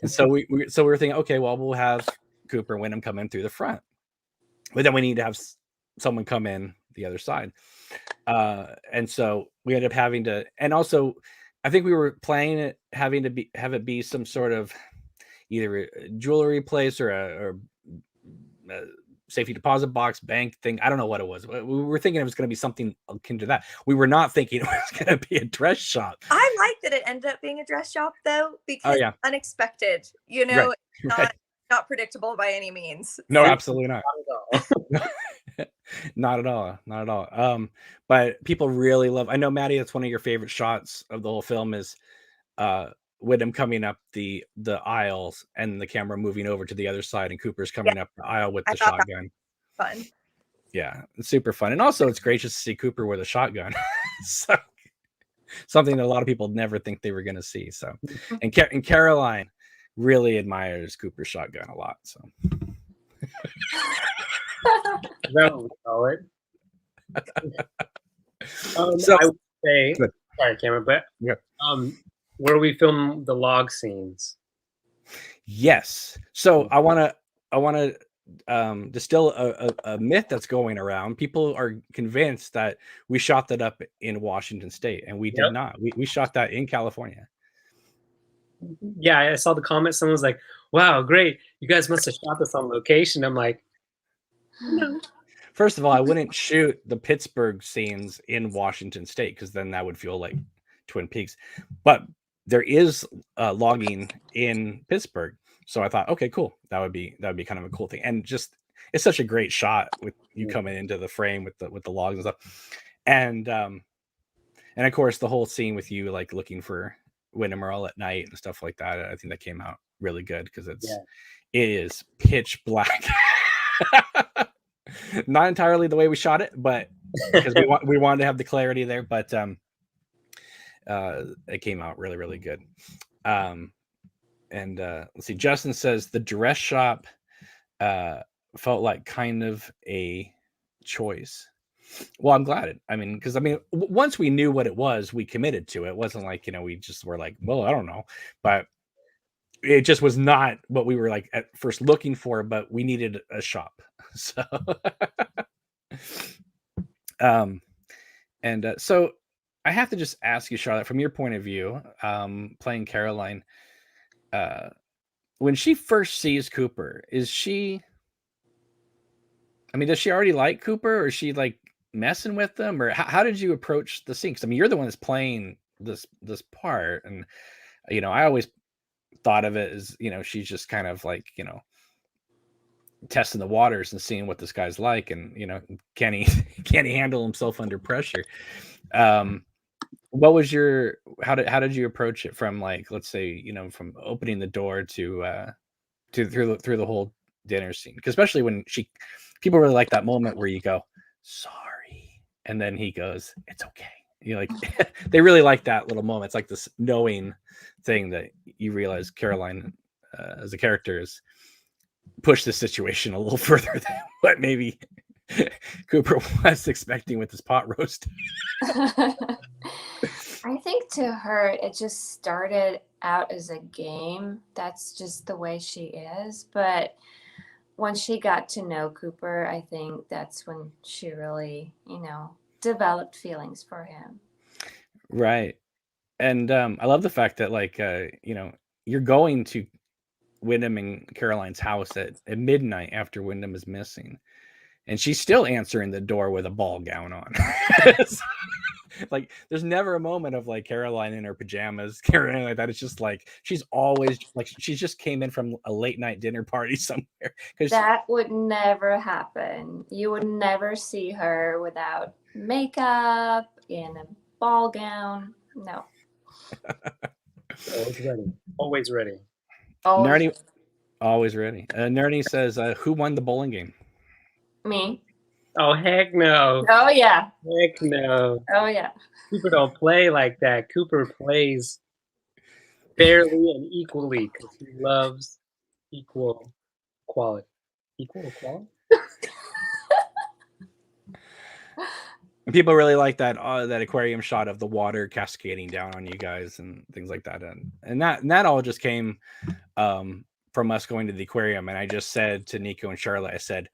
And so we were thinking, okay, well, we'll have Cooper and Wyndham come in through the front, but then we need to have someone come in the other side. And so we ended up having to, and also I think we were playing it, having to have it be some sort of either a jewelry place or a safety deposit box, bank thing. I don't know what it was. We were thinking it was going to be something akin to that. We were not thinking it was going to be a dress shop. I like that it ended up being a dress shop though, because unexpected. Right. Not not predictable by any means. No, absolutely not. Not at all. Not at all. Not at all. But people really love. I know, Maddie, that's one of your favorite shots of the whole film is with him coming up the aisles and the camera moving over to the other side, and Cooper's coming up the aisle with I the thought that shotgun. was fun. Yeah, it's super fun, and also it's gracious to see Cooper with a shotgun. So something that a lot of people never think they were going to see. So, and Caroline really admires Cooper's shotgun a lot. So. Is that what we call it? So- I would say, Good. sorry, Cameron, but Yeah. where we film the log scenes. Yes. So I want to distill a myth that's going around. People are convinced that we shot that up in Washington State, and we did Yep. not. We shot that in California. Yeah, I saw the comment. Someone was like, "Wow, great! You guys must have shot this on location." I'm like, "No." First of all, I wouldn't shoot the Pittsburgh scenes in Washington State because then that would feel like Twin Peaks. But there is logging in Pittsburgh, so I thought, okay, cool. That would be kind of a cool thing, and just it's such a great shot with you coming into the frame with the logs and stuff, and of course the whole scene with you like looking for Wyndham Earl at night and stuff like that. I think that came out really good because it is pitch black. Not entirely the way we shot it, but because we wanted to have the clarity there, but it came out really, really good. And let's see, Justin says the dress shop felt like kind of a choice. Well, I'm glad because once we knew what it was, we committed to it. It wasn't like, we just were like, well, I don't know, but it just was not what we were like at first looking for, but we needed a shop. So, so I have to just ask you, Charlotte, from your point of view, playing Caroline, when she first sees Cooper, does she already like Cooper, or is she like messing with them, or how did you approach the scene? Because you're the one that's playing this part, and I always thought of it as she's just kind of like testing the waters and seeing what this guy's like, and can he handle himself under pressure. What was how did you approach it from, like, let's say, from opening the door to through the whole dinner scene? Because especially when people really like that moment where you go, sorry, and then he goes, it's okay. Like they really like that little moment. It's like this knowing thing that you realize Caroline as a character is push the situation a little further than what maybe Cooper was expecting with his pot roast. I think to her, it just started out as a game. That's just the way she is. But when she got to know Cooper, I think that's when she really, developed feelings for him. Right. And I love the fact that, like, you're going to Wyndham and Caroline's house at midnight after Wyndham is missing, and she's still answering the door with a ball gown on. Like, there's never a moment of like Caroline in her pajamas or anything like that. It's just like she's always like she just came in from a late night dinner party somewhere. That would never happen. You would never see her without makeup in a ball gown. No. Always ready. Always ready. Nerdy, always ready. Nerdy says, who won the bowling game? Me. Oh, heck no. Oh, yeah. Heck no. Oh, yeah. Cooper don't play like that. Cooper plays fairly and equally because he loves equal quality. Equal quality? People really like that aquarium shot of the water cascading down on you guys and things like that, and that all just came from us going to the aquarium. And I just said to Nico and Charlotte, I said,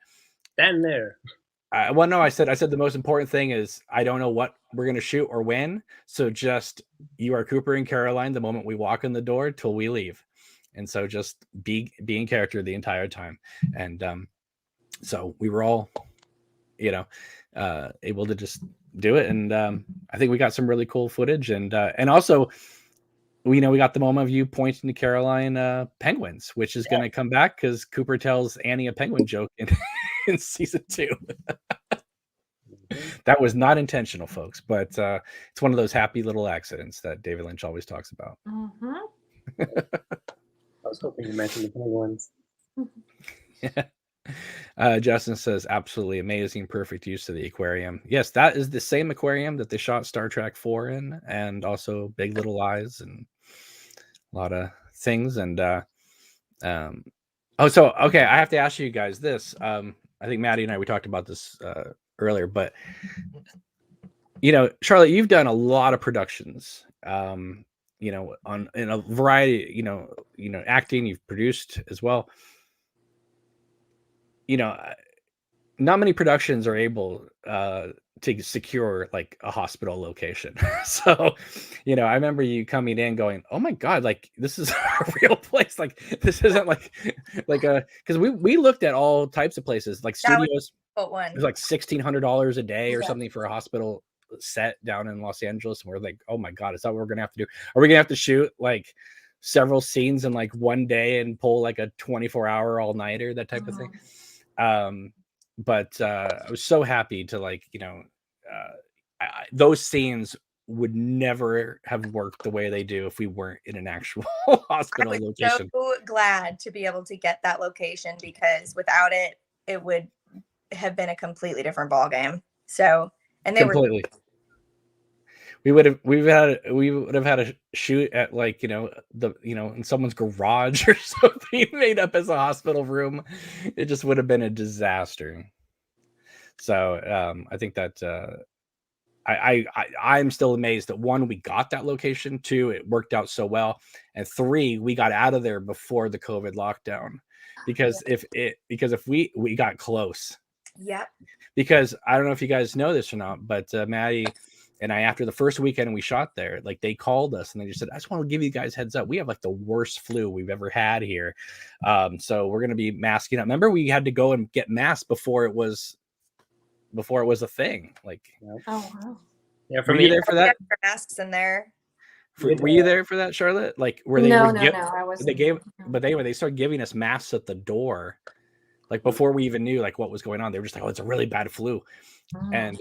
Stand there. I said the most important thing is I don't know what we're gonna shoot or when, so just you are Cooper and Caroline the moment we walk in the door till we leave, and so just be in character the entire time. And so we were all able to just do it, and I think we got some really cool footage, and also we got the moment of you pointing to Caroline penguins, which is going to come back because Cooper tells Annie a penguin joke in season 2. That was not intentional, folks, but it's one of those happy little accidents that David Lynch always talks about. I was hoping you mentioned the penguins. Justin says, absolutely amazing, perfect use of the aquarium. Yes, that is the same aquarium that they shot Star Trek 4 in, and also Big Little Lies and a lot of things. And okay, I have to ask you guys this. I think Maddie and I, we talked about this earlier, but Charlotte, you've done a lot of productions, in a variety, acting, you've produced as well. Not many productions are able to secure like a hospital location. So, I remember you coming in going, oh my God, like this is a real place. Like this isn't like because we looked at all types of places, like studios. It was like $1,600 a day or something for a hospital set down in Los Angeles. And we're like, oh my God, is that what we're gonna have to do? Are we gonna have to shoot like several scenes in like one day and pull like a 24-hour all-nighter, that type of thing? But I was so happy to those scenes would never have worked the way they do if we weren't in an actual hospital location. So glad to be able to get that location, because without it, it would have been a completely different ball game. So, and they completely. We would have had a shoot at in someone's garage or something made up as a hospital room. It just would have been a disaster. So I think that I'm still amazed that 1, we got that location, 2, it worked out so well, and 3, we got out of there before the COVID lockdown, because if we got close. Yeah. Because I don't know if you guys know this or not, but Maddie and I, after the first weekend we shot there, like they called us and they just said, I just want to give you guys heads up. We have like the worst flu we've ever had here. So we're going to be masking up. Remember, we had to go and get masks before it was a thing. Like, oh wow. Yeah, were you there for that? Masks in there. Were you there for that, Charlotte? Like, where they No, I wasn't. They started giving us masks at the door, like before we even knew like what was going on. They were just like, oh, it's a really bad flu. And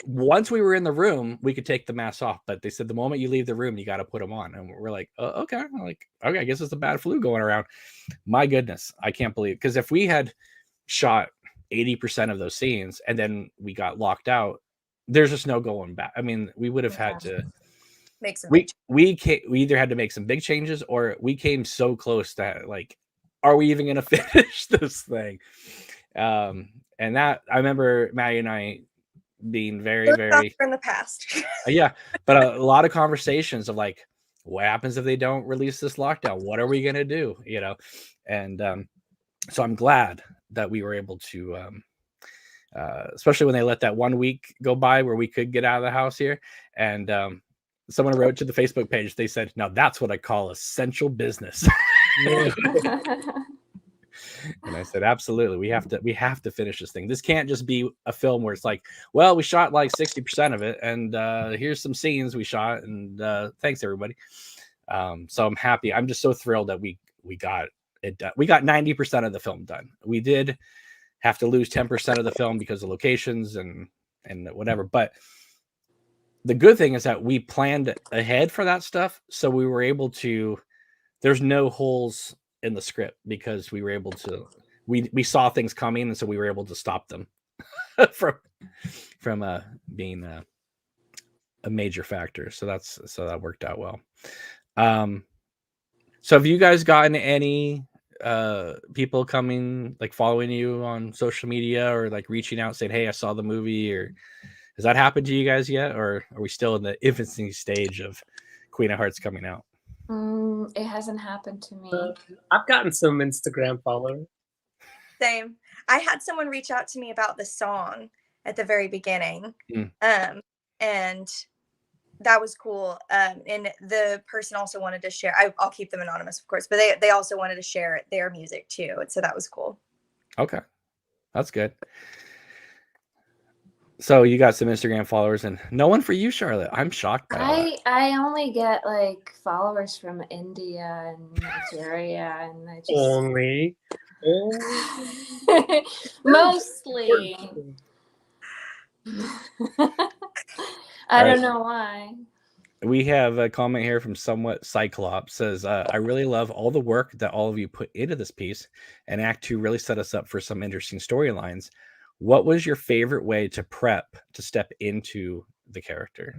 once we were in the room, we could take the masks off, but they said the moment you leave the room, you got to put them on. And we're like, oh, okay. I'm like, okay, I guess it's a bad flu going around. My goodness, I can't believe, because if we had shot 80% of those scenes and then we got locked out, there's just no going back. I mean, we would have had to make some. We either had to make some big changes, or we came so close that like, are we even going to finish this thing? And that, I remember Maddie and I being very in the past. Yeah, but a lot of conversations of like, what happens if they don't release this lockdown? What are we gonna do? And so I'm glad that we were able to, especially when they let that 1 week go by where we could get out of the house here. And someone wrote to the Facebook page. They said, "Now that's what I call essential business." And I said, absolutely, we have to finish this thing. This can't just be a film where it's like, well, we shot like 60% of it, and here's some scenes we shot, and thanks everybody. So I'm happy. I'm just so thrilled that we got it done. We got 90% of the film done. We did have to lose 10% of the film because of locations and whatever. But the good thing is that we planned ahead for that stuff, so we were able to. There's no holes in the script because we were able to. We saw things coming, and so we were able to stop them from being a major factor. So that worked out well. So have you guys gotten any people coming, like following you on social media or like reaching out saying, hey, I saw the movie, or has that happened to you guys yet? Or are we still in the infancy stage of Queen of Hearts coming out? It hasn't happened to me. I've gotten some Instagram followers. Same. I had someone reach out to me about the song at the very beginning. And that was cool. And the person also wanted to share. I'll keep them anonymous, of course, but they also wanted to share their music too. And so that was cool. Okay. That's good. So you got some Instagram followers, and no one for you, Charlotte. I'm shocked by all that. I only get like followers from India and Nigeria, and I just Only. mostly. I don't know why. We have a comment here from Somewhat Cyclops. Says, I really love all the work that all of you put into this piece, and Act 2 really set us up for some interesting storylines. What was your favorite way to prep to step into the character?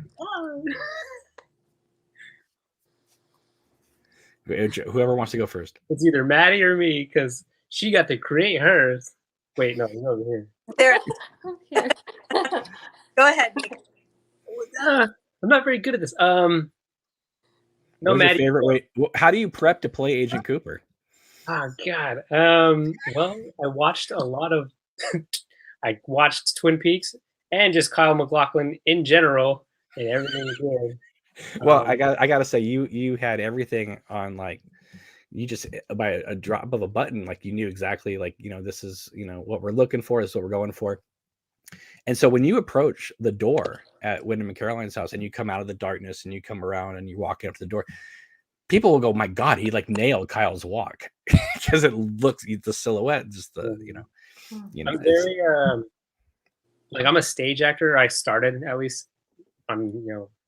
Whoever wants to go first. It's either Maddie or me, because she got to create hers. Wait, no, you're over here. There. Here. Go ahead, Nico. I'm not very good at this. No, What's Maddie. your favorite way? How do you prep to play Agent Cooper? Oh God. Well, I watched a lot of. I watched Twin Peaks and just Kyle MacLachlan in general, and everything was good. Well, I gotta say, you had everything on, like, you just by a drop of a button, like you knew exactly, like, this is what we're looking for, this is what we're going for. And so when you approach the door at Wyndham and Caroline's house, and you come out of the darkness and you come around and you walk up to the door, people will go, "My God, he like nailed Kyle's walk," because it looks, the silhouette, just the I'm very like, I'm a stage actor. I started at least on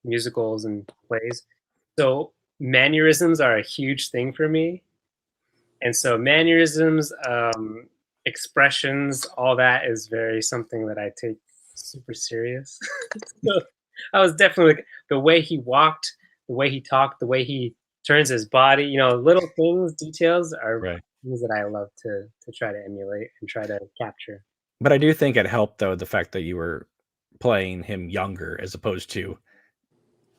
musicals and plays, so mannerisms are a huge thing for me. And so mannerisms, expressions, all that is very something that I take super serious. So I was definitely like, the way he walked, the way he talked, the way he turns his body, little things, details are things that I love to try to emulate and try to capture. But I do think it helped, though, the fact that you were playing him younger as opposed to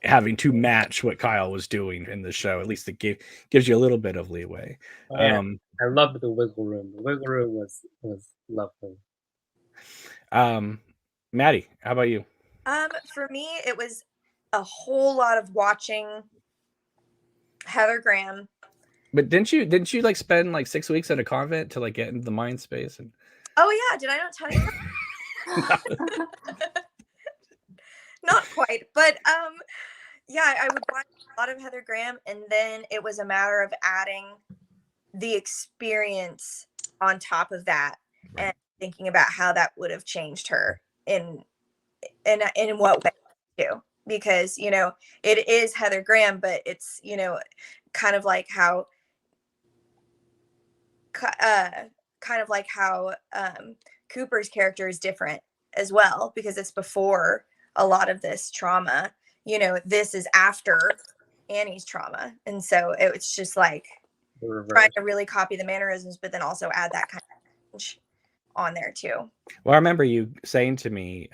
having to match what Kyle was doing in the show. At least it gives you a little bit of leeway. Yeah. I loved the wiggle room. The wiggle room was lovely. Maddie, how about you? For me, it was a whole lot of watching Heather Graham. But didn't you like spend like 6 weeks at a convent to like get into the mind space? And Oh yeah, did I not tell you? Not quite, but yeah, I would watch a lot of Heather Graham, and then it was a matter of adding the experience on top of that, and thinking about how that would have changed her in what way too, because it is Heather Graham, but it's kind of like how Cooper's character is different as well, because it's before a lot of this trauma. This is after Annie's trauma, and so it's just like trying to really copy the mannerisms, but then also add that kind of on there too. Well, I remember you saying to me,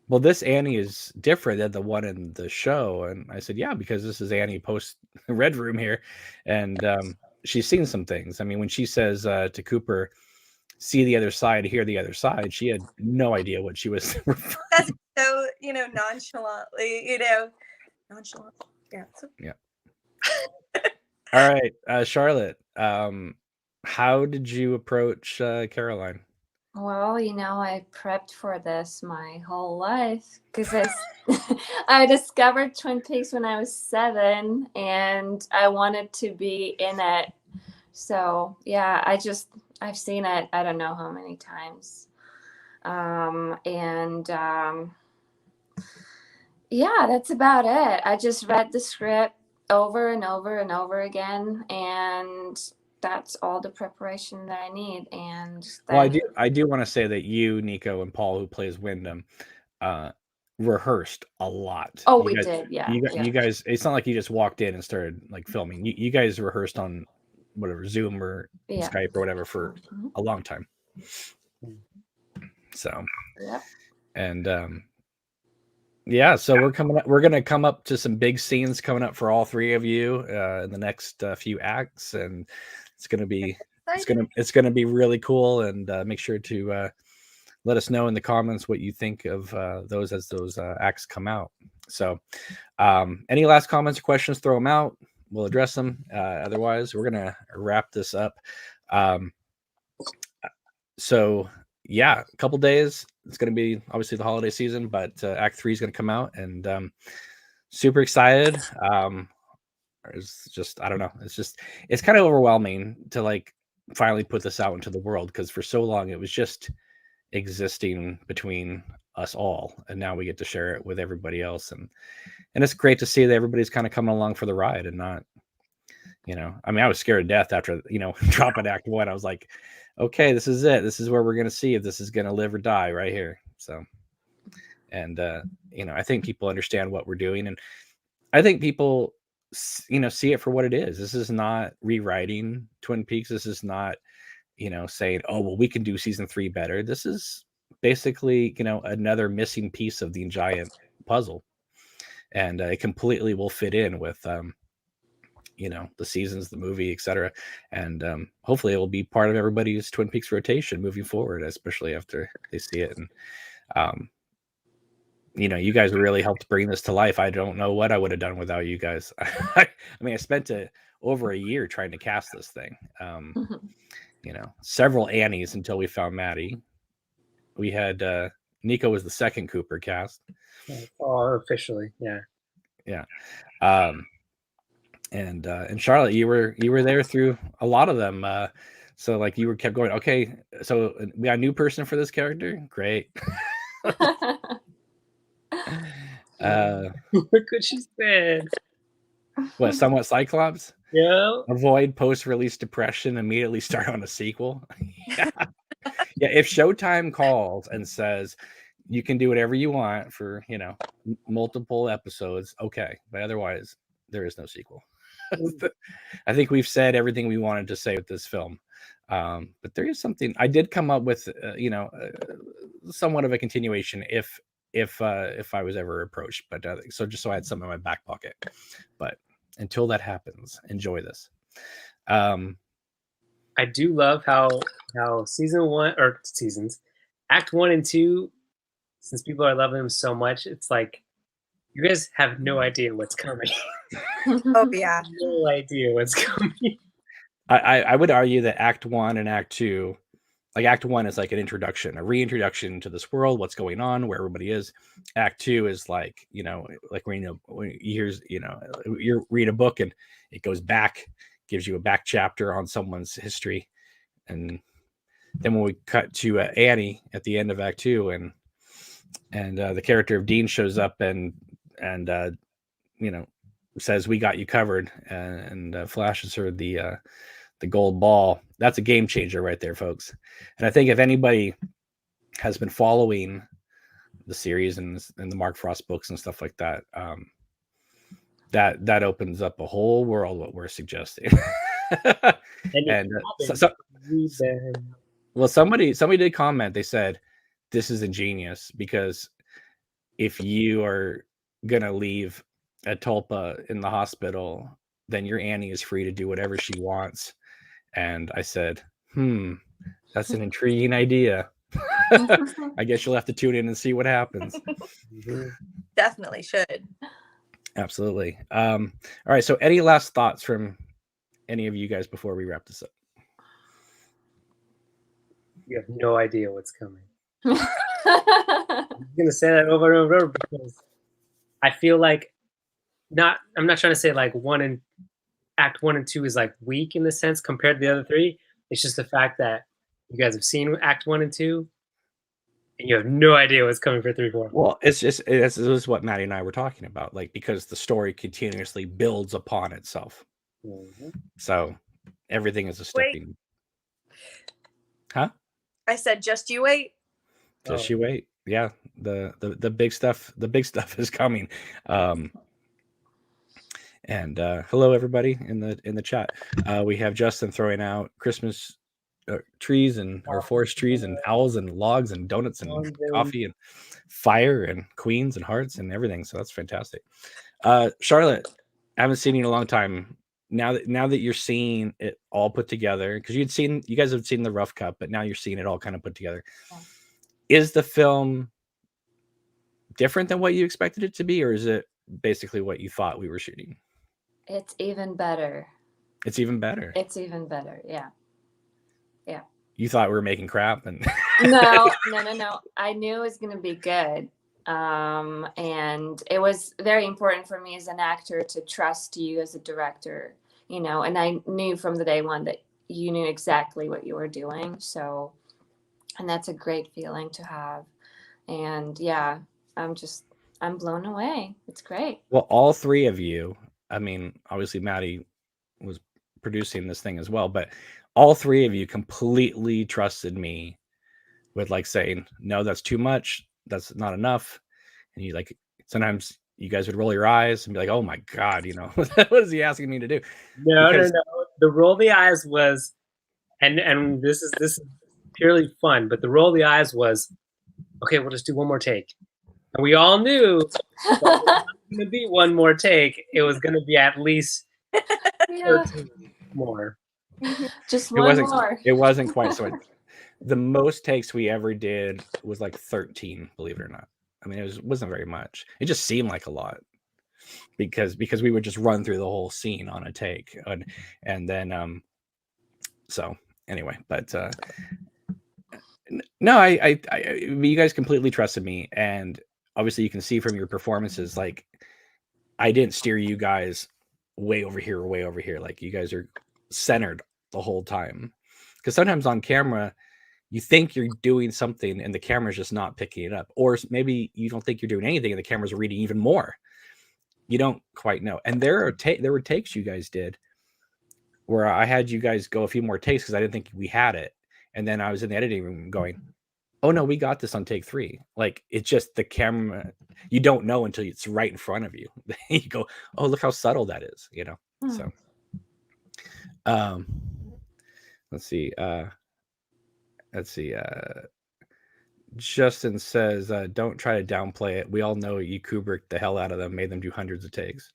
well, this Annie is different than the one in the show, and I said, yeah, because this is Annie post Red Room here, and she's seen some things. I mean, when she says to Cooper, "See the other side, hear the other side," she had no idea what she was referring. That's so nonchalantly, nonchalant. Yeah. Yeah. All right, Charlotte. How did you approach Caroline? Well, I prepped for this my whole life because I discovered Twin Peaks when I was 7, and I wanted to be in it. So yeah, I've seen it, I don't know how many times. Yeah, that's about it. I just read the script over and over and over again, and that's all the preparation that I need. And then, well, I do want to say that you, Nico, and Paul, who plays Wyndham, rehearsed a lot. Oh, we did, yeah. You guys, it's not like you just walked in and started like filming. You guys rehearsed on whatever, Zoom or Skype or whatever for a long time. So and so we're gonna come up to some big scenes coming up for all three of you in the next few acts, and it's gonna be really cool. And make sure to let us know in the comments what you think of those as those acts come out. So any last comments or questions, throw them out, we'll address them. Otherwise, we're gonna wrap this up. So yeah, a couple days it's going to be obviously the holiday season, but Act 3 is going to come out, and super excited. It's just, I don't know. It's kind of overwhelming to like finally put this out into the world, because for so long it was just existing between us all, and now we get to share it with everybody else, and it's great to see that everybody's kind of coming along for the ride and not, I mean, I was scared to death after, dropping Act 1. I was like, okay, this is it. This is where we're going to see if this is going to live or die right here. So, and, I think people understand what we're doing. And I think people, see it for what it is. This is not rewriting Twin Peaks. This is not, saying, oh, well, we can do season 3 better. This is basically, another missing piece of the giant puzzle. And it completely will fit in with, the seasons, the movie, etc. And hopefully it will be part of everybody's Twin Peaks rotation moving forward, especially after they see it. And you guys really helped bring this to life. I don't know what I would have done without you guys. I mean, I spent over a year trying to cast this thing. Several Annies until we found Maddie. We had Nico was the second Cooper cast. Oh, officially, yeah. And Charlotte, you were there through a lot of them. So like you kept going. Okay, so we got a new person for this character. Great. Look what she said. What, somewhat Cyclops? Yeah. Avoid post-release depression. Immediately start on a sequel. Yeah. If Showtime calls and says you can do whatever you want for multiple episodes, okay, but otherwise there is no sequel. I think we've said everything we wanted to say with this film. But there is something I did come up with, somewhat of a continuation if I was ever approached. But so just so I had some in my back pocket. But until that happens, enjoy this. I do love how Act 1 and 2, since people are loving them so much, it's like you guys have no idea what's coming. Oh yeah. No idea what's coming. I would argue that Act 1 and Act 2, like Act 1 is like an introduction, a reintroduction to this world, what's going on, where everybody is. Act 2 is like, like when you read a book and it goes back, gives you a back chapter on someone's history. And then when we cut to Annie at the end of Act 2, and the character of Dean shows up and says, we got you covered, and flashes her the gold ball. That's a game changer right there, folks. And I think if anybody has been following the series and the Mark Frost books and stuff like that, that opens up a whole world, what we're suggesting. Well, somebody did comment. They said this is ingenious, because if you are gonna leave a tulpa in the hospital, then your Annie is free to do whatever she wants. And I said, that's an intriguing idea. I guess you'll have to tune in and see what happens. Definitely should. Absolutely. All right, so any last thoughts from any of you guys before we wrap this up? You have no idea what's coming. I'm going to say that over and over because I feel like I'm not trying to say like Act 1 and 2 is like weak in the sense compared to the other 3. It's just the fact that you guys have seen Act 1 and 2 and you have no idea what's coming for 3, 4. Well, this is what Maddie and I were talking about, like, because the story continuously builds upon itself. Mm-hmm. So everything is a stepping. Huh? I said, just you wait. Just you wait. Yeah. The big stuff. The big stuff is coming. And hello everybody in the chat. We have Justin throwing out Christmas trees and or forest trees and owls and logs and donuts and coffee and fire and queens and hearts and everything. So that's fantastic. Charlotte, I haven't seen you in a long time. Now that you're seeing it all put together, because you guys have seen the rough cut, but now you're seeing it all kind of put together. Is the film different than what you expected it to be, or is it basically what you thought we were shooting? It's even better. It's even better. It's even better. Yeah. You thought we were making crap, and No. I knew it was going to be good. And it was very important for me as an actor to trust you as a director, you know, and I knew from the day one that you knew exactly what you were doing. So, and that's a great feeling to have. And yeah, I'm blown away. It's great. well, all three of you, I mean, obviously Maddie was producing this thing as well, but all three of you completely trusted me with like saying, no, that's too much. That's not enough. And you like, sometimes you guys would roll your eyes and be like, oh my God, you know, what is he asking me to do? No. Because- The roll the eyes was, and this is purely fun, but the roll the eyes was, okay, we'll just do one more take. And we all knew that it was not going to be one more take. It was going to be at least 13 more. Just one more. It wasn't quite so. The most takes we ever did was like 13, believe it or not. I mean, wasn't very much. It just seemed like a lot because we would just run through the whole scene on a take, and then so anyway, but no, I you guys completely trusted me, and obviously you can see from your performances, like I didn't steer you guys way over here or way over here. Like you guys are centered the whole time, because sometimes on camera you think you're doing something and the camera's just not picking it up, or maybe you don't think you're doing anything and the camera's reading even more. You don't quite know. And there were takes you guys did where I had you guys go a few more takes because I didn't think we had it, and then I was in the editing room going, oh no, we got this on take 3. Like it's just the camera, you don't know until it's right in front of you. You go, oh, look how subtle that is, you know. So let's see. Justin says, don't try to downplay it. We all know you Kubrick the hell out of them, made them do hundreds of takes.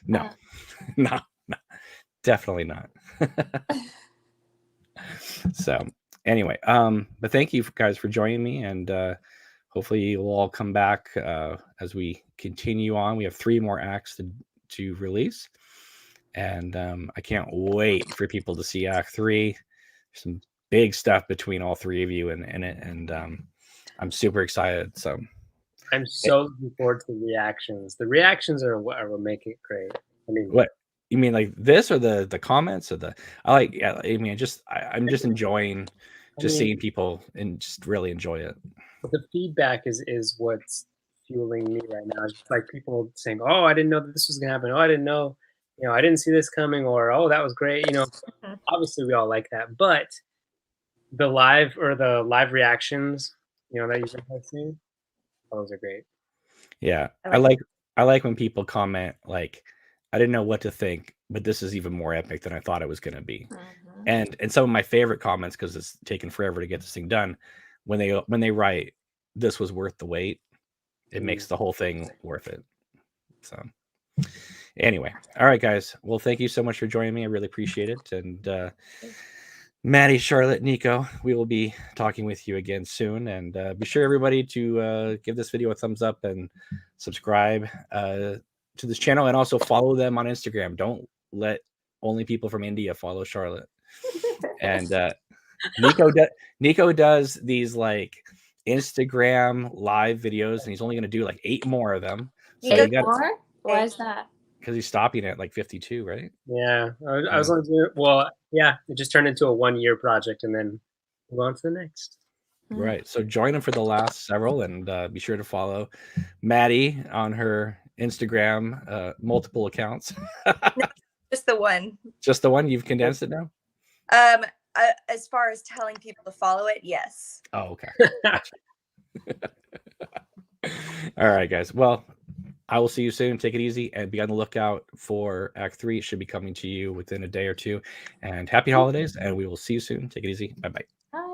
No, no, definitely not. So anyway, but thank you guys for joining me, and hopefully you'll all come back as we continue on. We have 3 more acts to release, and I can't wait for people to see Act 3. Some big stuff between all 3 of you in it, and I'm super excited. So I'm so looking forward to the reactions. The reactions are what make it great. I mean, what you mean, like this, or the comments, or I mean, I'm just enjoying seeing people and just really enjoy it. The feedback is what's fueling me right now. It's just like people saying, "Oh, I didn't know that this was gonna happen. Oh, I didn't know, you know, I didn't see this coming," or "Oh, that was great." You know, obviously we all like that, but the live reactions, you know, that you guys have seen, those are great. Yeah, I like when people comment like, I didn't know what to think, but this is even more epic than I thought it was going to be. And some of my favorite comments, because it's taken forever to get this thing done, when they write, this was worth the wait, it makes the whole thing worth it. So anyway, all right, guys. Well, thank you so much for joining me. I really appreciate it. And Maddie, Charlotte, Nico, we will be talking with you again soon. And be sure, everybody, to give this video a thumbs up and subscribe to this channel, and also follow them on Instagram. Don't let only people from India follow Charlotte. And Nico does these like Instagram live videos, and he's only going to do like 8 more of them. So 8 more? Why is that? Because he's stopping at like 52, right? Yeah, I was only doing, well, yeah, it just turned into a 1-year project, and then we'll go on to the next. Right. So join him for the last several, and be sure to follow Maddie on her Instagram, multiple accounts. Just the one. Just the one? You've condensed it now? As far as telling people to follow it, yes. Oh, okay. All right, guys. Well, I will see you soon. Take it easy, and be on the lookout for Act 3. It should be coming to you within a day or 2. And happy holidays, and we will see you soon. Take it easy. Bye-bye. Bye.